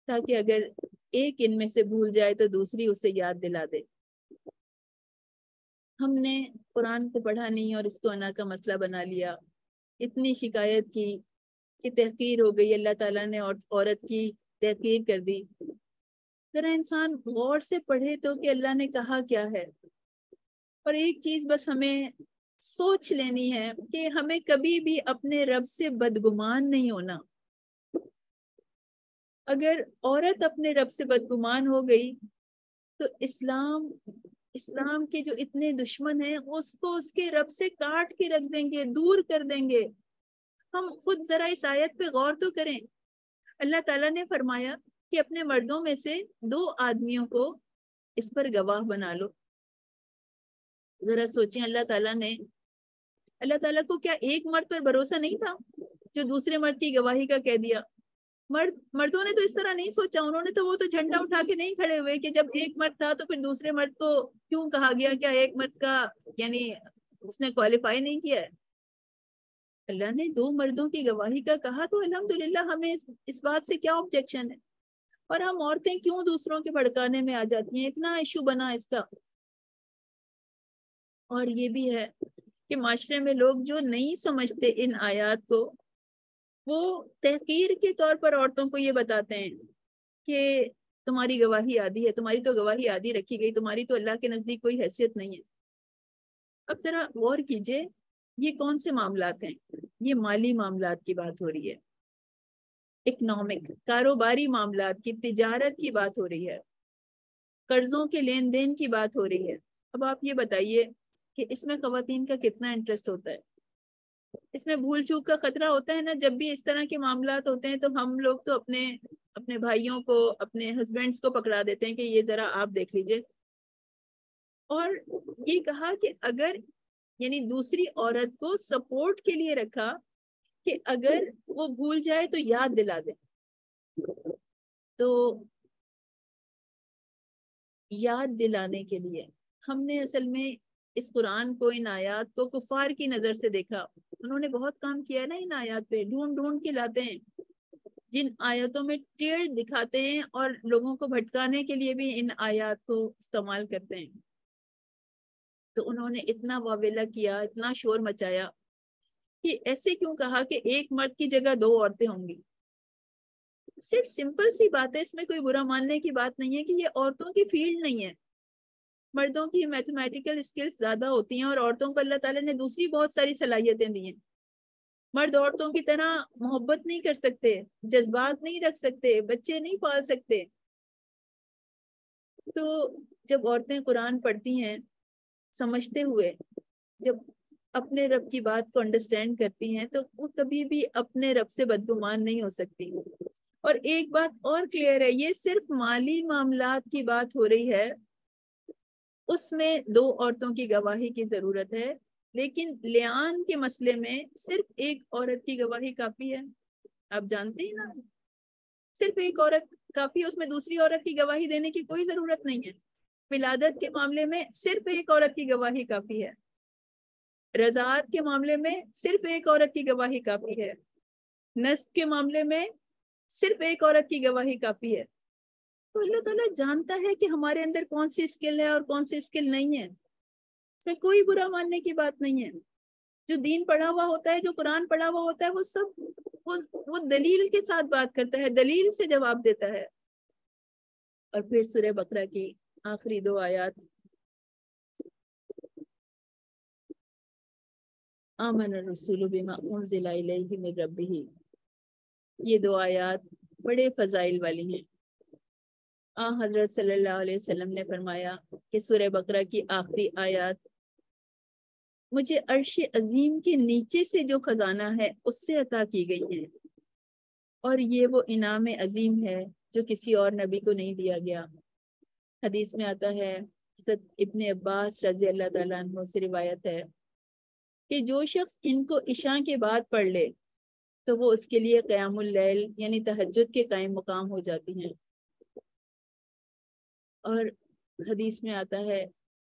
S1: تاکہ اگر ایک ان میں سے بھول جائے تو دوسری اسے یاد دلا دے۔ ہم نے قرآن کو پڑھا نہیں اور اس کو انا کا مسئلہ بنا لیا، اتنی شکایت کی کہ تحقیر ہو گئی، اللہ تعالیٰ نے عورت کی تحقیر کر دی۔ ذرا انسان غور سے پڑھے تو کہ اللہ نے کہا کیا ہے۔ اور ایک چیز بس ہمیں سوچ لینی ہے کہ ہمیں کبھی بھی اپنے رب سے بدگمان نہیں ہونا۔ اگر عورت اپنے رب سے بدگمان ہو گئی تو اسلام کے جو اتنے دشمن ہیں اس کو اس کے رب سے کاٹ کے رکھ دیں گے، دور کر دیں گے۔ ہم خود ذرا اس آیت پہ غور تو کریں۔ اللہ تعالیٰ نے فرمایا کہ اپنے مردوں میں سے 2 آدمیوں کو اس پر گواہ بنا لو۔ ذرا سوچیں، اللہ تعالیٰ کو کیا ایک مرد پر بھروسہ نہیں تھا جو دوسرے مرد کی گواہی کا کہہ دیا؟ مردوں نے تو اس طرح نہیں سوچا، انہوں نے تو وہ تو جھنڈا اٹھا کے نہیں کھڑے ہوئے کہ جب ایک مرد تھا تو پھر دوسرے مرد کو کیوں کہا گیا، کیا ایک مرد کا یعنی اس نے کوالیفائی نہیں کیا ہے؟ اللہ نے 2 مردوں کی گواہی کا کہا تو الحمدللہ، ہمیں اس بات سے کیا آبجیکشن ہے؟ اور ہم عورتیں کیوں دوسروں کے بھڑکانے میں آ جاتی ہیں؟ اتنا ایشو بنا اس کا۔ اور یہ بھی ہے کہ معاشرے میں لوگ جو نہیں سمجھتے ان آیات کو، وہ تحقیر کے طور پر عورتوں کو یہ بتاتے ہیں کہ تمہاری گواہی آدھی ہے، تمہاری تو گواہی آدھی رکھی گئی، تمہاری تو اللہ کے نزدیک کوئی حیثیت نہیں ہے۔ اب ذرا غور کیجئے، یہ کون سے معاملات ہیں؟ یہ مالی معاملات کی بات ہو رہی ہے، اکنامک، کاروباری معاملات کی، تجارت کی بات ہو رہی ہے، قرضوں کے لین دین کی بات ہو رہی ہے۔ اب آپ یہ بتائیے کہ اس میں خواتین کا کتنا انٹرسٹ ہوتا ہے؟ اس میں بھول چوک کا خطرہ ہوتا ہے نا۔ جب بھی اس طرح کے معاملات ہوتے ہیں تو ہم لوگ تو اپنے بھائیوں کو، اپنے ہسبینڈز کو پکڑا دیتے ہیں کہ یہ ذرا آپ دیکھ لیجئے۔ اور یہ کہا کہ اگر یعنی دوسری عورت کو سپورٹ کے لیے رکھا کہ اگر وہ بھول جائے تو یاد دلا دے۔ تو یاد دلانے کے لیے ہم نے اصل میں اس قرآن کو، ان آیات کو کفار کی نظر سے دیکھا۔ انہوں نے بہت کام کیا ہے نا ان آیات پہ، ڈھونڈ کے لاتے ہیں، جن آیاتوں میں ٹیڑھ دکھاتے ہیں اور لوگوں کو بھٹکانے کے لیے بھی ان آیات کو استعمال کرتے ہیں۔ تو انہوں نے اتنا واویلا کیا، اتنا شور مچایا کہ ایسے کیوں کہا کہ ایک مرد کی جگہ 2 عورتیں ہوں گی۔ صرف سمپل سی بات ہے، اس میں کوئی برا ماننے کی بات نہیں ہے کہ یہ عورتوں کی فیلڈ نہیں ہے۔ مردوں کی میتھمیٹیکل اسکلز زیادہ ہوتی ہیں اور عورتوں کو اللہ تعالیٰ نے دوسری بہت ساری صلاحیتیں دی ہیں۔ مرد عورتوں کی طرح محبت نہیں کر سکتے، جذبات نہیں رکھ سکتے، بچے نہیں پال سکتے۔ تو جب عورتیں قرآن پڑھتی ہیں سمجھتے ہوئے، جب اپنے رب کی بات کو انڈرسٹینڈ کرتی ہیں، تو وہ کبھی بھی اپنے رب سے بدگمان نہیں ہو سکتی۔ اور ایک بات اور کلیئر ہے، یہ صرف مالی معاملات کی بات ہو رہی ہے، اس میں 2 عورتوں کی گواہی کی ضرورت ہے، لیکن لیان کے مسئلے میں صرف ایک عورت کی گواہی کافی ہے۔ آپ جانتے ہیں نا، صرف ایک عورت کافی ہے، اس میں دوسری عورت کی گواہی دینے کی کوئی ضرورت نہیں ہے۔ ولادت کے معاملے میں صرف ایک عورت کی گواہی کافی ہے، رضاعت کے معاملے میں صرف ایک عورت کی گواہی کافی ہے، نصب کے معاملے میں صرف ایک عورت کی گواہی کافی ہے۔ تو اللہ تعالیٰ جانتا ہے کہ ہمارے اندر کون سی اسکل ہے اور کون سی اسکل نہیں ہے، اس میں کوئی برا ماننے کی بات نہیں ہے۔ جو دین پڑھا ہوا ہوتا ہے، جو قرآن پڑھا ہوا ہوتا ہے، وہ سب وہ دلیل کے ساتھ بات کرتا ہے، دلیل سے جواب دیتا ہے۔ اور پھر سورہ بقرہ کی آخری 2 آیات، آمن الرسول بما انزل الیہ من ربہ، یہ 2 آیات بڑے فضائل والی ہیں۔ حضرت صلی اللہ علیہ وسلم نے فرمایا کہ سورہ بقرہ کی آخری آیات مجھے عرش عظیم کے نیچے سے جو خزانہ ہے اس سے عطا کی گئی ہے، اور یہ وہ انعام عظیم ہے جو کسی اور نبی کو نہیں دیا گیا۔ حدیث میں آتا ہے، حضرت ابن عباس رضی اللہ تعالیٰ عنہ سے روایت ہے کہ جو شخص ان کو عشاء کے بعد پڑھ لے تو وہ اس کے لیے قیام اللیل یعنی تہجد کے قائم مقام ہو جاتی ہیں۔ اور حدیث میں آتا ہے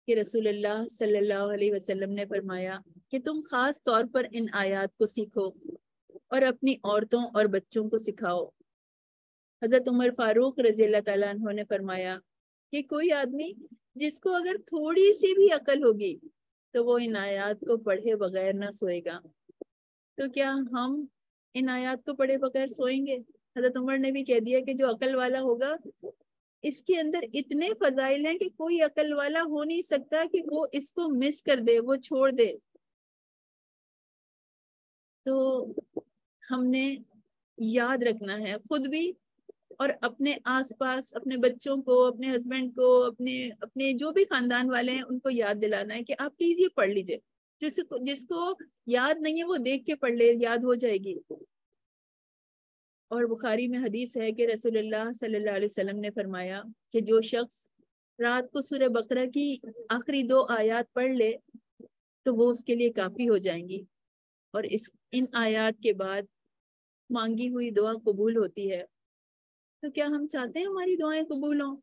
S1: کہ رسول اللہ صلی اللہ علیہ وسلم نے فرمایا کہ تم خاص طور پر ان آیات کو سیکھو اور اپنی عورتوں اور بچوں کو سکھاؤ۔ حضرت عمر فاروق رضی اللہ تعالیٰ عنہ نے فرمایا کہ کوئی آدمی جس کو اگر تھوڑی سی بھی عقل ہوگی تو وہ ان آیات کو پڑھے بغیر نہ سوئے گا۔ تو کیا ہم ان آیات کو پڑھے بغیر سوئیں گے؟ حضرت عمر نے بھی کہہ دیا کہ جو عقل والا ہوگا، اس کے اندر اتنے فضائل ہیں کہ کوئی عقل والا ہو نہیں سکتا کہ وہ اس کو مس کر دے، وہ چھوڑ دے۔ تو ہم نے یاد رکھنا ہے خود بھی، اور اپنے آس پاس اپنے بچوں کو، اپنے ہسبینڈ کو، اپنے جو بھی خاندان والے ہیں ان کو یاد دلانا ہے کہ آپ پلیز یہ پڑھ لیجئے۔ جس کو یاد نہیں ہے وہ دیکھ کے پڑھ لے، یاد ہو جائے گی۔ اور بخاری میں حدیث ہے کہ رسول اللہ صلی اللہ علیہ وسلم نے فرمایا کہ جو شخص رات کو سورہ بقرہ کی آخری 2 آیات پڑھ لے تو وہ اس کے لیے کافی ہو جائیں گی، اور ان آیات کے بعد مانگی ہوئی دعا قبول ہوتی ہے۔ تو کیا ہم چاہتے ہیں ہماری دعائیں قبول ہوں؟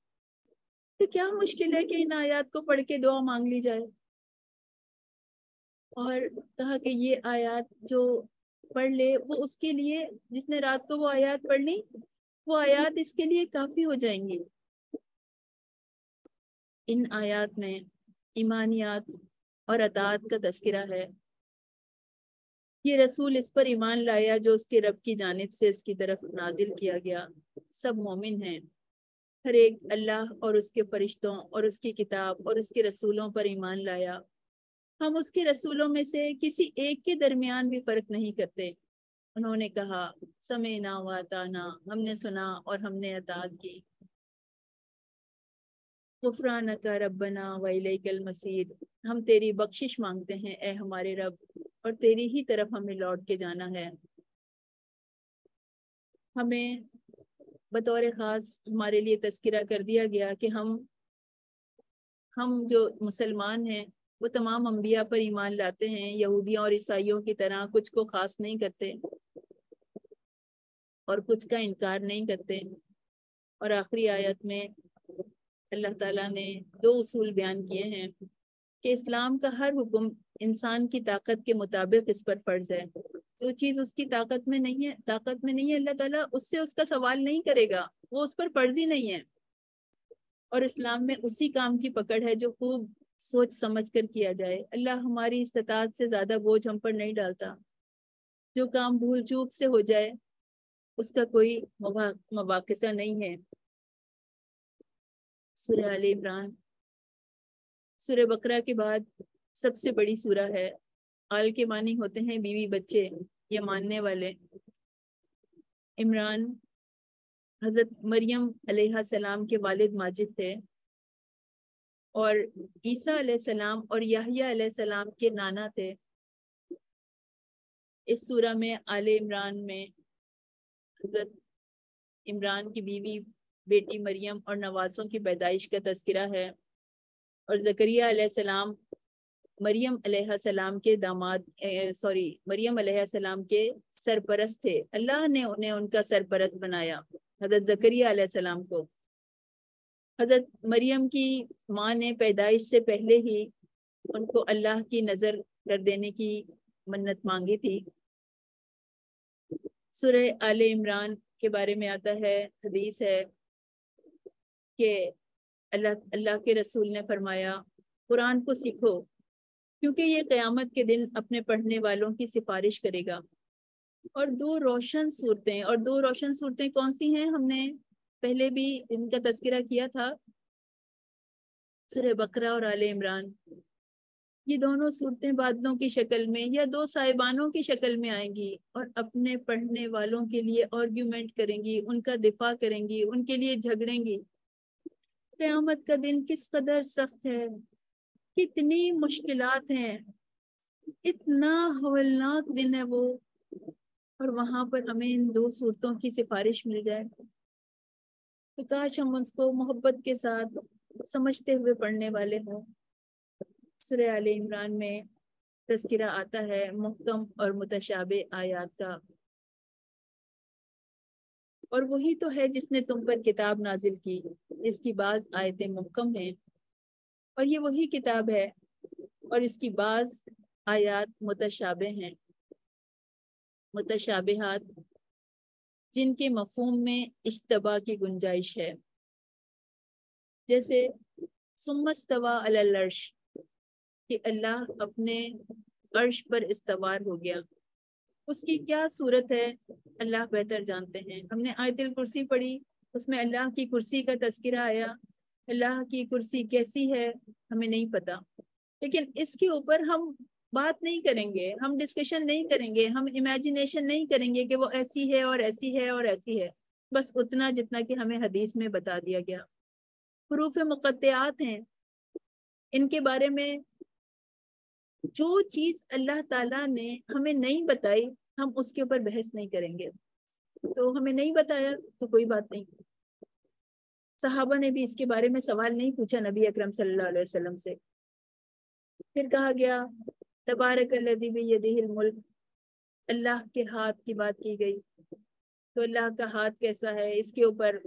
S1: تو کیا مشکل ہے کہ ان آیات کو پڑھ کے دعا مانگ لی جائے؟ اور کہا کہ یہ آیات جو پڑھ لے وہ اس کے لیے، جس نے رات کو وہ آیات پڑھ لی، وہ آیات اس کے لیے کافی ہو جائیں گی۔ ان آیات میں ایمانیات اور اطاعت کا تذکرہ ہے۔ یہ رسول اس پر ایمان لایا جو اس کے رب کی جانب سے اس کی طرف نازل کیا گیا، سب مومن ہیں، ہر ایک اللہ اور اس کے فرشتوں اور اس کی کتاب اور اس کے رسولوں پر ایمان لایا۔ ہم اس کے رسولوں میں سے کسی ایک کے درمیان بھی فرق نہیں کرتے۔ انہوں نے کہا سمعنا و اطعنا، ہم نے سنا اور ہم نے اطاعت کی۔ غفرانک ربنا و الیک المصیر، ہم تیری بخشش مانگتے ہیں اے ہمارے رب، اور تیری ہی طرف ہمیں لوٹ کے جانا ہے۔ ہمیں بطور خاص ہمارے لیے تذکرہ کر دیا گیا کہ ہم جو مسلمان ہیں وہ تمام انبیاء پر ایمان لاتے ہیں، یہودیوں اور عیسائیوں کی طرح کچھ کو خاص نہیں کرتے اور کچھ کا انکار نہیں کرتے۔ اور آخری آیت میں اللہ تعالیٰ نے 2 اصول بیان کیے ہیں کہ اسلام کا ہر حکم انسان کی طاقت کے مطابق اس پر فرض ہے۔ جو چیز اس کی طاقت میں نہیں ہے اللہ تعالیٰ اس سے اس کا سوال نہیں کرے گا، وہ اس پر فرض ہی نہیں ہے۔ اور اسلام میں اسی کام کی پکڑ ہے جو خوب سوچ سمجھ کر کیا جائے۔ اللہ ہماری استطاعت سے زیادہ بوجھ ہم پر نہیں ڈالتا۔ جو کام بھول چوک سے ہو جائے اس کا کوئی مواقصہ نہیں ہے۔ سورہ آل عمران سورہ بقرہ کے بعد سب سے بڑی سورہ ہے۔ آل کے معنی ہوتے ہیں بیوی بچے یا ماننے والے۔ عمران حضرت مریم علیہ السلام کے والد ماجد تھے، اور عیسیٰ علیہ السلام اور یحییٰ علیہ السلام کے نانا تھے۔ اس سورہ میں آل عمران میں حضرت عمران کی بیوی بیٹی مریم اور نواسوں کی پیدائش کا تذکرہ ہے، اور زکریا علیہ السلام مریم علیہ السلام کے مریم علیہ السلام کے سرپرست تھے۔ اللہ نے انہیں ان کا سرپرست بنایا، حضرت زکریا علیہ السلام کو۔ حضرت مریم کی ماں نے پیدائش سے پہلے ہی ان کو اللہ کی نظر کر دینے کی منت مانگی تھی۔ سورہ آل عمران کے بارے میں آتا ہے، حدیث ہے کہ اللہ کے رسول نے فرمایا قرآن کو سیکھو کیونکہ یہ قیامت کے دن اپنے پڑھنے والوں کی سفارش کرے گا۔ اور دو روشن صورتیں کون سی ہیں؟ ہم نے پہلے بھی ان کا تذکرہ کیا تھا، سورہ بقرہ اور آل عمران۔ یہ دونوں صورتیں بادلوں کی شکل میں یا دو صاحبانوں کی شکل میں آئیں گی اور اپنے پڑھنے والوں کے لیے آرگیومنٹ کریں گی، ان کا دفاع کریں گی، ان کے لیے جھگڑیں گی۔ قیامت کا دن کس قدر سخت ہے، کتنی مشکلات ہیں، اتنا ہولناک دن ہے وہ، اور وہاں پر ہمیں ان دو صورتوں کی سفارش مل جائے تو کاش ہم اس کو محبت کے ساتھ سمجھتے ہوئے پڑھنے والے ہوں۔ سورہ آل عمران میں تذکرہ آتا ہے محکم اور متشابہ آیات کا، اور وہی تو ہے جس نے تم پر کتاب نازل کی، اس کی بعض آیتیں محکم ہیں، اور یہ وہی کتاب ہے اور اس کی بعض آیات متشابہ ہیں، متشابہات جن کے مفہوم میں اشتباہ کی گنجائش ہے۔ جیسے ثم استویٰ علی العرش، کہ اللہ اپنے عرش پر استوار ہو گیا، اس کی کیا صورت ہے اللہ بہتر جانتے ہیں۔ ہم نے آیت الکرسی پڑھی، اس میں اللہ کی کرسی کا تذکرہ آیا، اللہ کی کرسی کیسی ہے ہمیں نہیں پتا، لیکن اس کے اوپر ہم بات نہیں کریں گے، ہم ڈسکشن نہیں کریں گے، ہم امیجنیشن نہیں کریں گے کہ وہ ایسی ہے اور ایسی ہے اور ایسی ہے، بس اتنا جتنا کہ ہمیں حدیث میں بتا دیا گیا۔ حروف مقطعات ہیں، ان کے بارے میں جو چیز اللہ تعالیٰ نے ہمیں نہیں بتائی ہم اس کے اوپر بحث نہیں کریں گے، تو ہمیں نہیں بتایا تو کوئی بات نہیں۔ صحابہ نے بھی اس کے بارے میں سوال نہیں پوچھا نبی اکرم صلی اللہ علیہ وسلم سے۔ پھر کہا گیا تبارک الذی بیدہ الملک، اللہ کے ہاتھ کی بات کی گئی، تو اللہ کا ہاتھ کیسا ہے اس کے اوپر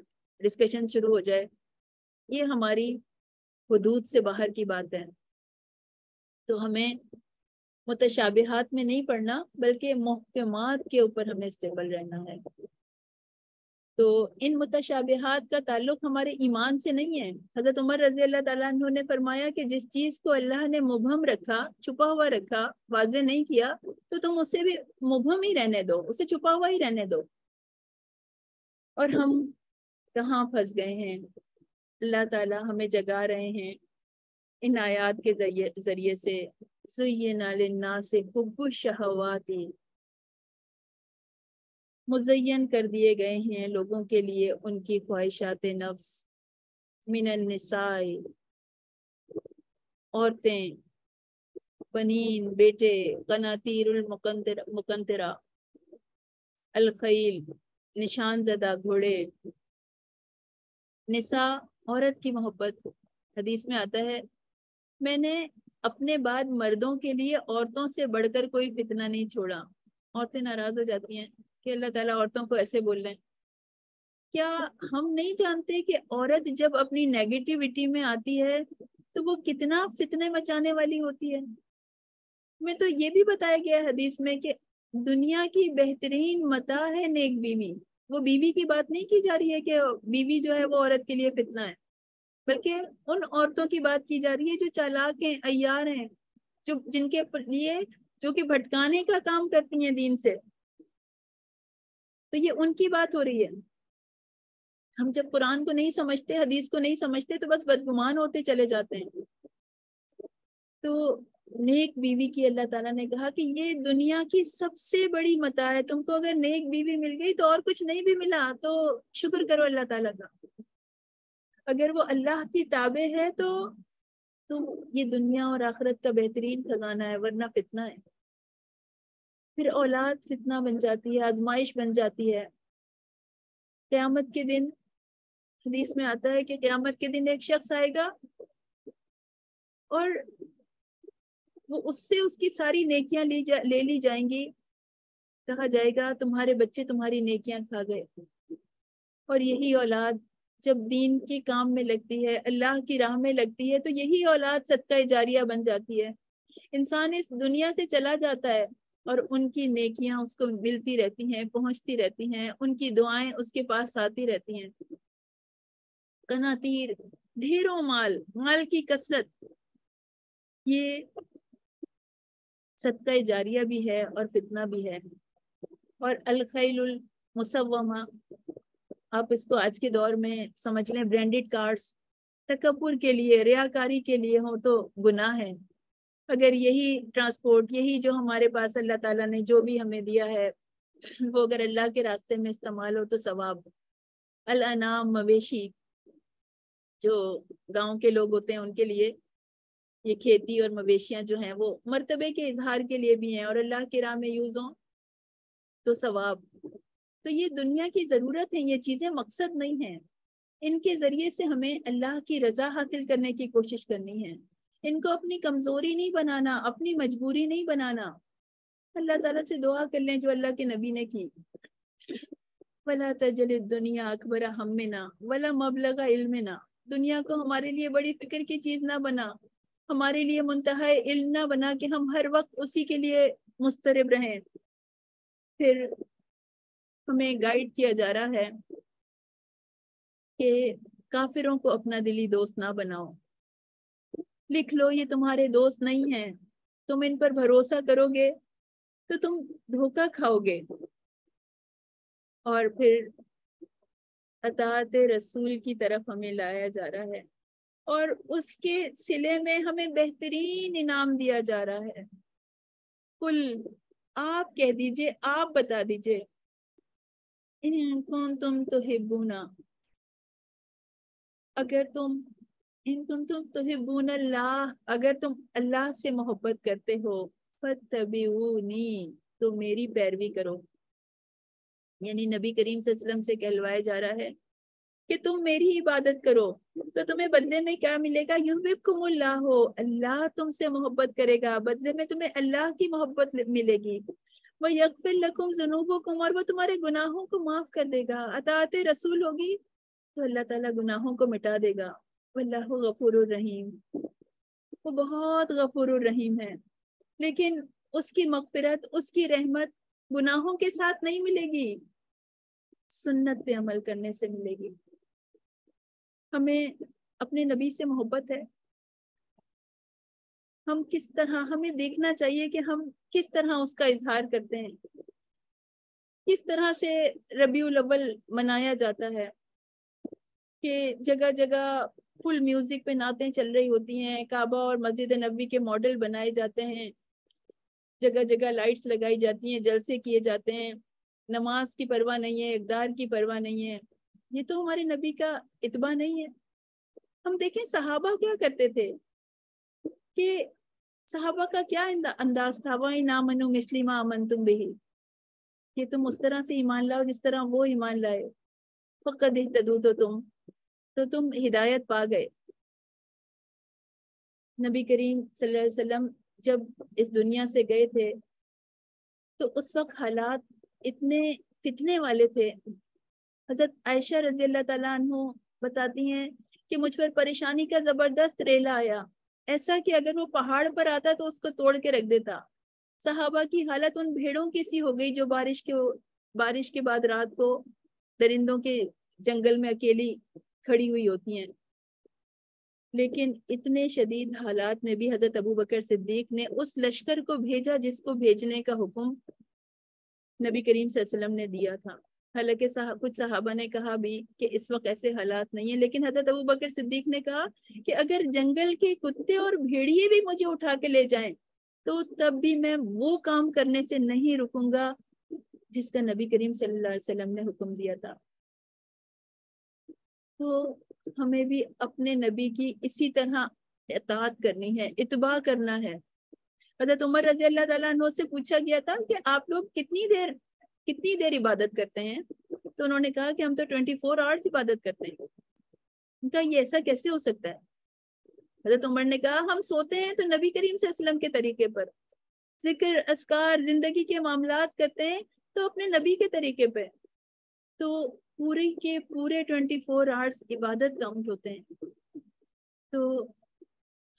S1: ڈسکشن شروع ہو جائے، یہ ہماری حدود سے باہر کی بات ہے۔ تو ہمیں متشابہات میں نہیں پڑھنا بلکہ محکمات کے اوپر ہمیں اسٹیبل رہنا ہے۔ تو ان متشابہات کا تعلق ہمارے ایمان سے نہیں ہے۔ حضرت عمر رضی اللہ تعالیٰ عنہ نے فرمایا کہ جس چیز کو اللہ نے مبہم رکھا، چھپا ہوا رکھا، واضح نہیں کیا، تو تم اسے بھی مبہم ہی رہنے دو، اسے چھپا ہوا ہی رہنے دو۔ اور ہم کہاں پھنس گئے ہیں؟ اللہ تعالیٰ ہمیں جگا رہے ہیں ان آیات کے ذریعے سے، زُیِّنَ لِلنَّاسِ حُبُّ الشَّهَوَاتِ، مزین کر دیے گئے ہیں لوگوں کے لیے ان کی خواہشات نفس، من النساء، عورتیں، بنین، بیٹے، قناطیر المقنطرہ، الخیل، نشان زدہ گھوڑے، نساء عورت کی محبت۔ حدیث میں آتا ہے میں نے اپنے بعد مردوں کے لیے عورتوں سے بڑھ کر کوئی فتنہ نہیں چھوڑا۔ عورتیں ناراض ہو جاتی ہیں کہ اللہ تعالیٰ عورتوں کو ایسے بول رہے ہیں۔ کیا ہم نہیں جانتے کہ عورت جب اپنی نیگیٹیوٹی میں آتی ہے تو وہ کتنا فتنے مچانے والی ہوتی ہے؟ میں تو یہ بھی بتایا گیا ہے حدیث میں کہ دنیا کی بہترین متاع ہے نیک بیوی۔ وہ بیوی کی بات نہیں کی جا رہی ہے کہ بیوی جو ہے وہ عورت کے لیے فتنہ ہے، بلکہ ان عورتوں کی بات کی جا رہی ہے جو چالاک ہیں، عیار ہیں، جن کے لیے جو کہ بھٹکانے کا کام کرتی ہیں دین سے، تو یہ ان کی بات ہو رہی ہے۔ ہم جب قرآن کو نہیں سمجھتے، حدیث کو نہیں سمجھتے، تو بس بدگمان ہوتے چلے جاتے ہیں۔ تو نیک بیوی کی اللہ تعالیٰ نے کہا کہ یہ دنیا کی سب سے بڑی متاع ہے، تم کو اگر نیک بیوی مل گئی تو اور کچھ نہیں بھی ملا تو شکر کرو اللہ تعالیٰ کا، اگر وہ اللہ کی تابع ہے تو یہ دنیا اور آخرت کا بہترین خزانہ ہے، ورنہ فتنہ ہے۔ پھر اولاد فتنہ بن جاتی ہے، آزمائش بن جاتی ہے۔ قیامت کے دن حدیث میں آتا ہے کہ قیامت کے دن ایک شخص آئے گا اور وہ اس سے اس کی ساری نیکیاں لے لی جائیں گی، کہا جائے گا تمہارے بچے تمہاری نیکیاں کھا گئے۔ اور یہی اولاد جب دین کے کام میں لگتی ہے، اللہ کی راہ میں لگتی ہے، تو یہی اولاد صدقہ جاریہ بن جاتی ہے۔ انسان اس دنیا سے چلا جاتا ہے اور ان کی نیکیاں اس کو ملتی رہتی ہیں، پہنچتی رہتی ہیں، ان کی دعائیں اس کے پاس آتی رہتی ہیں۔ قناطیر، ڈھیروں مال کی کثرت، یہ صدقہ جاریہ بھی ہے اور فتنہ بھی ہے۔ اور الخیل المسومہ، آپ اس کو آج کے دور میں سمجھ لیں برانڈڈ کارز تکبر کے لیے، ریاکاری کے لیے ہوں تو گناہ ہے۔ اگر یہی ٹرانسپورٹ، یہی جو ہمارے پاس اللہ تعالیٰ نے جو بھی ہمیں دیا ہے وہ اگر اللہ کے راستے میں استعمال ہو تو ثواب۔ الانام، مویشی، جو گاؤں کے لوگ ہوتے ہیں ان کے لیے یہ کھیتی اور مویشیاں جو ہیں وہ مرتبے کے اظہار کے لیے بھی ہیں، اور اللہ کی راہ میں یوز ہوں تو ثواب۔ تو یہ دنیا کی ضرورت ہے، یہ چیزیں مقصد نہیں ہیں۔ ان کے ذریعے سے ہمیں اللہ کی رضا حاصل کرنے کی کوشش کرنی ہے، ان کو اپنی کمزوری نہیں بنانا، اپنی مجبوری نہیں بنانا۔ اللہ تعالیٰ سے دعا کر لیں جو اللہ کے نبی نے کی، وَلَا تَجْعَلِ الدُّنْيَا أَكْبَرَ هَمِّنَا وَلَا مَبْلَغَ عِلْمِنَا، دنیا کو ہمارے لیے بڑی فکر کی چیز نہ بنا، ہمارے لیے منتہا علم نہ بنا کہ ہم ہر وقت اسی کے لیے مضطرب رہیں۔ پھر ہمیں گائیڈ کیا جا رہا ہے کہ کافروں کو اپنا دلی دوست نہ بناؤ، لکھ لو یہ تمہارے دوست نہیں ہیں، تم ان پر بھروسہ کرو گے تو تم دھوکہ کھاؤ گے۔ اور پھر اطاعت رسول کی طرف ہمیں لایا جا رہا ہے، اور اس کے صلے میں ہمیں بہترین انعام دیا جا رہا ہے۔ کل، آپ کہہ دیجئے، آپ بتا دیجئے، ان کنتم تحبون، اگر تم، ان کنتم تحبون اللہ، اگر تم اللہ سے محبت کرتے ہو، فاتبعونی، تو میری پیروی کرو۔ یعنی نبی کریم صلی اللہ علیہ وسلم سے کہلوایا جا رہا ہے کہ تم میری عبادت کرو تو تمہیں بدلے میں کیا ملے گا؟ یحببکم اللہ، اللہ تم سے محبت کرے گا، بدلے میں تمہیں اللہ کی محبت ملے گی۔ وَيَغْفِرْ لَكُمْ ذُنُوبَكُمْ، اور وہ تمہارے گناہوں کو معاف کر دے گا۔ اطاعت رسول ہوگی تو اللہ تعالیٰ گناہوں کو مٹا دے گا۔ واللہ غفور الرحیم، وہ بہت غفور الرحیم ہے، لیکن اس کی مغفرت، اس کی رحمت گناہوں کے ساتھ نہیں ملے گی، سنت پہ عمل کرنے سے ملے گی۔ ہمیں اپنے نبی سے محبت ہے، ہم کس طرح، ہمیں دیکھنا چاہیے کہ ہم کس طرح اس کا اظہار کرتے ہیں، کس طرح سے ربیع الاول منایا جاتا ہے کہ جگہ جگہ فل میوزک پہ نعتیں چل رہی ہوتی ہیں، کعبہ اور مسجد نبوی کے ماڈل بنائے جاتے ہیں، جگہ جگہ لائٹس لگائی جاتی ہیں، جلسے کیے جاتے ہیں، نماز کی پرواہ نہیں ہے، اقدار کی پرواہ نہیں ہے۔ یہ تو ہمارے نبی کا اتباع نہیں ہے۔ ہم دیکھیں صحابہ کیا کرتے تھے، کہ صحابہ کا کیا انداز تھا، وَإِنْ آمَنُوا مِثْلِ مَا آمَنْتُمْ بِهِ، کہ تم اس طرح سے ایمان لاؤ جس طرح وہ ایمان لائے، فَقَدْ اهْتَدُوا، تو تم ہدایت پا گئے۔ نبی کریم صلی اللہ علیہ وسلم جب اس دنیا سے گئے تھے تو اس وقت حالات اتنے فتنے والے تھے۔ حضرت عائشہ رضی اللہ تعالیٰ عنہ بتاتی ہیں کہ مجھ پر پریشانی کا زبردست ریلا آیا، ایسا کہ اگر وہ پہاڑ پر آتا تو اس کو توڑ کے رکھ دیتا۔ صحابہ کی حالت ان بھیڑوں کی سی ہو گئی جو بارش کے بعد رات کو درندوں کے جنگل میں اکیلی کھڑی ہوئی ہوتی ہیں۔ لیکن اتنے شدید حالات میں بھی حضرت ابوبکر صدیق نے اس لشکر کو بھیجا جس کو بھیجنے کا حکم نبی کریم صلی اللہ علیہ وسلم نے دیا تھا۔ حالانکہ کچھ صحابہ نے کہا بھی کہ اس وقت ایسے حالات نہیں ہیں، لیکن حضرت ابوبکر صدیق نے کہا کہ اگر جنگل کے کتے اور بھیڑیے بھی مجھے اٹھا کے لے جائیں تو تب بھی میں وہ کام کرنے سے نہیں رکوں گا جس کا نبی کریم صلی اللہ علیہ وسلم نے حکم دیا تھا۔ تو ہمیں بھی اپنے نبی کی اسی طرح اطاعت کرنی ہے، اتباع کرنا ہے۔ حضرت عمر رضی اللہ تعالیٰ عنہ سے پوچھا گیا تھا کہ آپ لوگ کتنی دیر عبادت کرتے ہیں؟ تو انہوں نے کہا کہ ہم تو 24 آورز عبادت کرتے ہیں۔ ان کا یہ ایسا کیسے ہو سکتا ہے؟ حضرت عمر نے کہا ہم سوتے ہیں تو نبی کریم صلی اللہ علیہ وسلم کے طریقے پر، ذکر اذکار زندگی کے معاملات کرتے ہیں تو اپنے نبی کے طریقے پہ، تو پورے کے پورے 24 آورز عبادت کاؤنٹ ہوتے ہیں۔ تو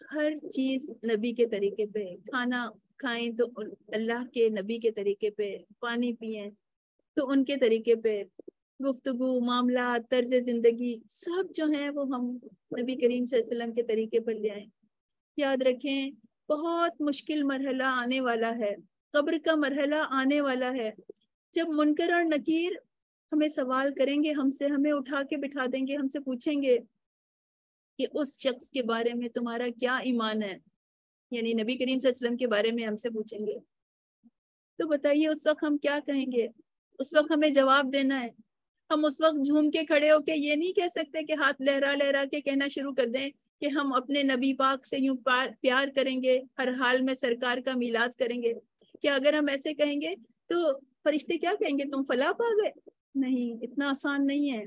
S1: ہر چیز نبی کے طریقے پہ، کھانا کھائیں تو اللہ کے نبی کے طریقے پہ، پانی پئیں تو ان کے طریقے پہ، گفتگو، معاملات، طرز زندگی سب جو ہیں وہ ہم نبی کریم صلی اللہ علیہ وسلم کے طریقے پر لے آئیں۔ یاد رکھیں بہت مشکل مرحلہ آنے والا ہے، قبر کا مرحلہ آنے والا ہے، جب منکر اور نکیر ہمیں سوال کریں گے ہم سے، ہمیں اٹھا کے بٹھا دیں گے، ہم سے پوچھیں گے کہ اس شخص کے بارے میں تمہارا کیا ایمان ہے، یعنی نبی کریم صلی اللہ علیہ وسلم کے بارے میں ہم سے پوچھیں گے، تو بتائیے اس وقت ہم کیا کہیں گے؟ اس وقت ہمیں جواب دینا ہے۔ ہم اس وقت جھوم کے کھڑے ہو کے یہ نہیں کہہ سکتے کہ ہاتھ لہرا لہرا کے کہنا شروع کر دیں کہ ہم اپنے نبی پاک سے یوں پیار کریں گے، ہر حال میں سرکار کا میلاد کریں گے۔ کہ اگر ہم ایسے کہیں گے تو فرشتے کیا کہیں گے؟ تم فلاح پا گئے؟ نہیں، اتنا آسان نہیں ہے۔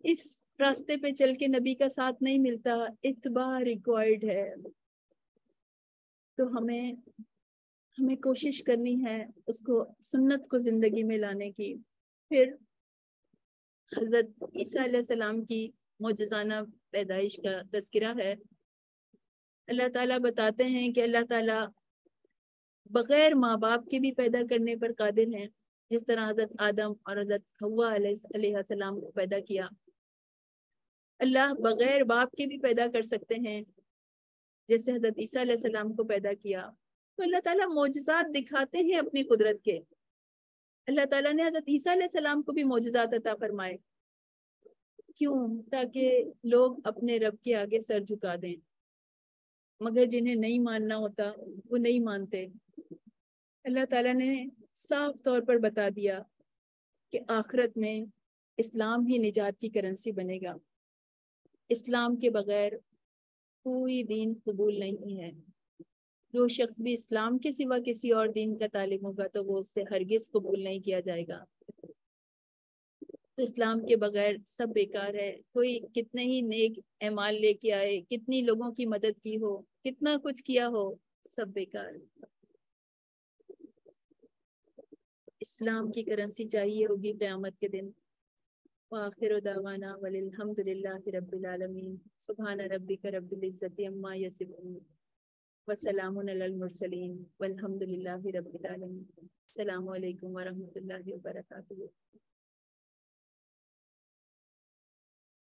S1: اس راستے پہ چل کے نبی کا ساتھ نہیں ملتا، اتباع ریکوائرڈ ہے۔ تو ہمیں کوشش کرنی ہے اس کو، سنت کو زندگی میں لانے کی۔ پھر حضرت عیسیٰ علیہ السلام کی معجزانہ پیدائش کا تذکرہ ہے۔ اللہ تعالیٰ بتاتے ہیں کہ اللہ تعالیٰ بغیر ماں باپ کے بھی پیدا کرنے پر قادر ہیں، جس طرح حضرت آدم اور حضرت حوا علیہ السلام کو پیدا کیا، اللہ بغیر باپ کے بھی پیدا کر سکتے ہیں، جیسے حضرت عیسیٰ علیہ السلام کو پیدا کیا۔ تو اللہ تعالیٰ معجزات دکھاتے ہیں اپنی قدرت کے۔ اللہ تعالیٰ نے حضرت عیسیٰ علیہ السلام کو بھی معجزات عطا فرمائے، کیوں؟ تاکہ لوگ اپنے رب کے آگے سر جھکا دیں، مگر جنہیں نہیں ماننا ہوتا وہ نہیں مانتے۔ اللہ تعالیٰ نے صاف طور پر بتا دیا کہ آخرت میں اسلام ہی نجات کی کرنسی بنے گا، اسلام کے بغیر کوئی دین قبول نہیں ہے۔ جو شخص بھی اسلام کے سوا کسی اور دین کا طالب ہوگا تو وہ اس سے ہرگز قبول نہیں کیا جائے گا۔ تو اسلام کے بغیر سب بیکار ہے۔ کوئی کتنے ہی نیک اعمال لے کے آئے، کتنی لوگوں کی مدد کی ہو، کتنا کچھ کیا ہو، سب بیکار۔ اسلام کی کرنسی چاہیے ہوگی قیامت کے دن۔ وآخر دعوانا والحمد للہ رب العالمین۔ سبحان ربک رب العزت عما یصفون وسلام علی المرسلین والحمد للہ رب العالمین۔ السلام علیکم ورحمۃ اللہ وبرکاتہ۔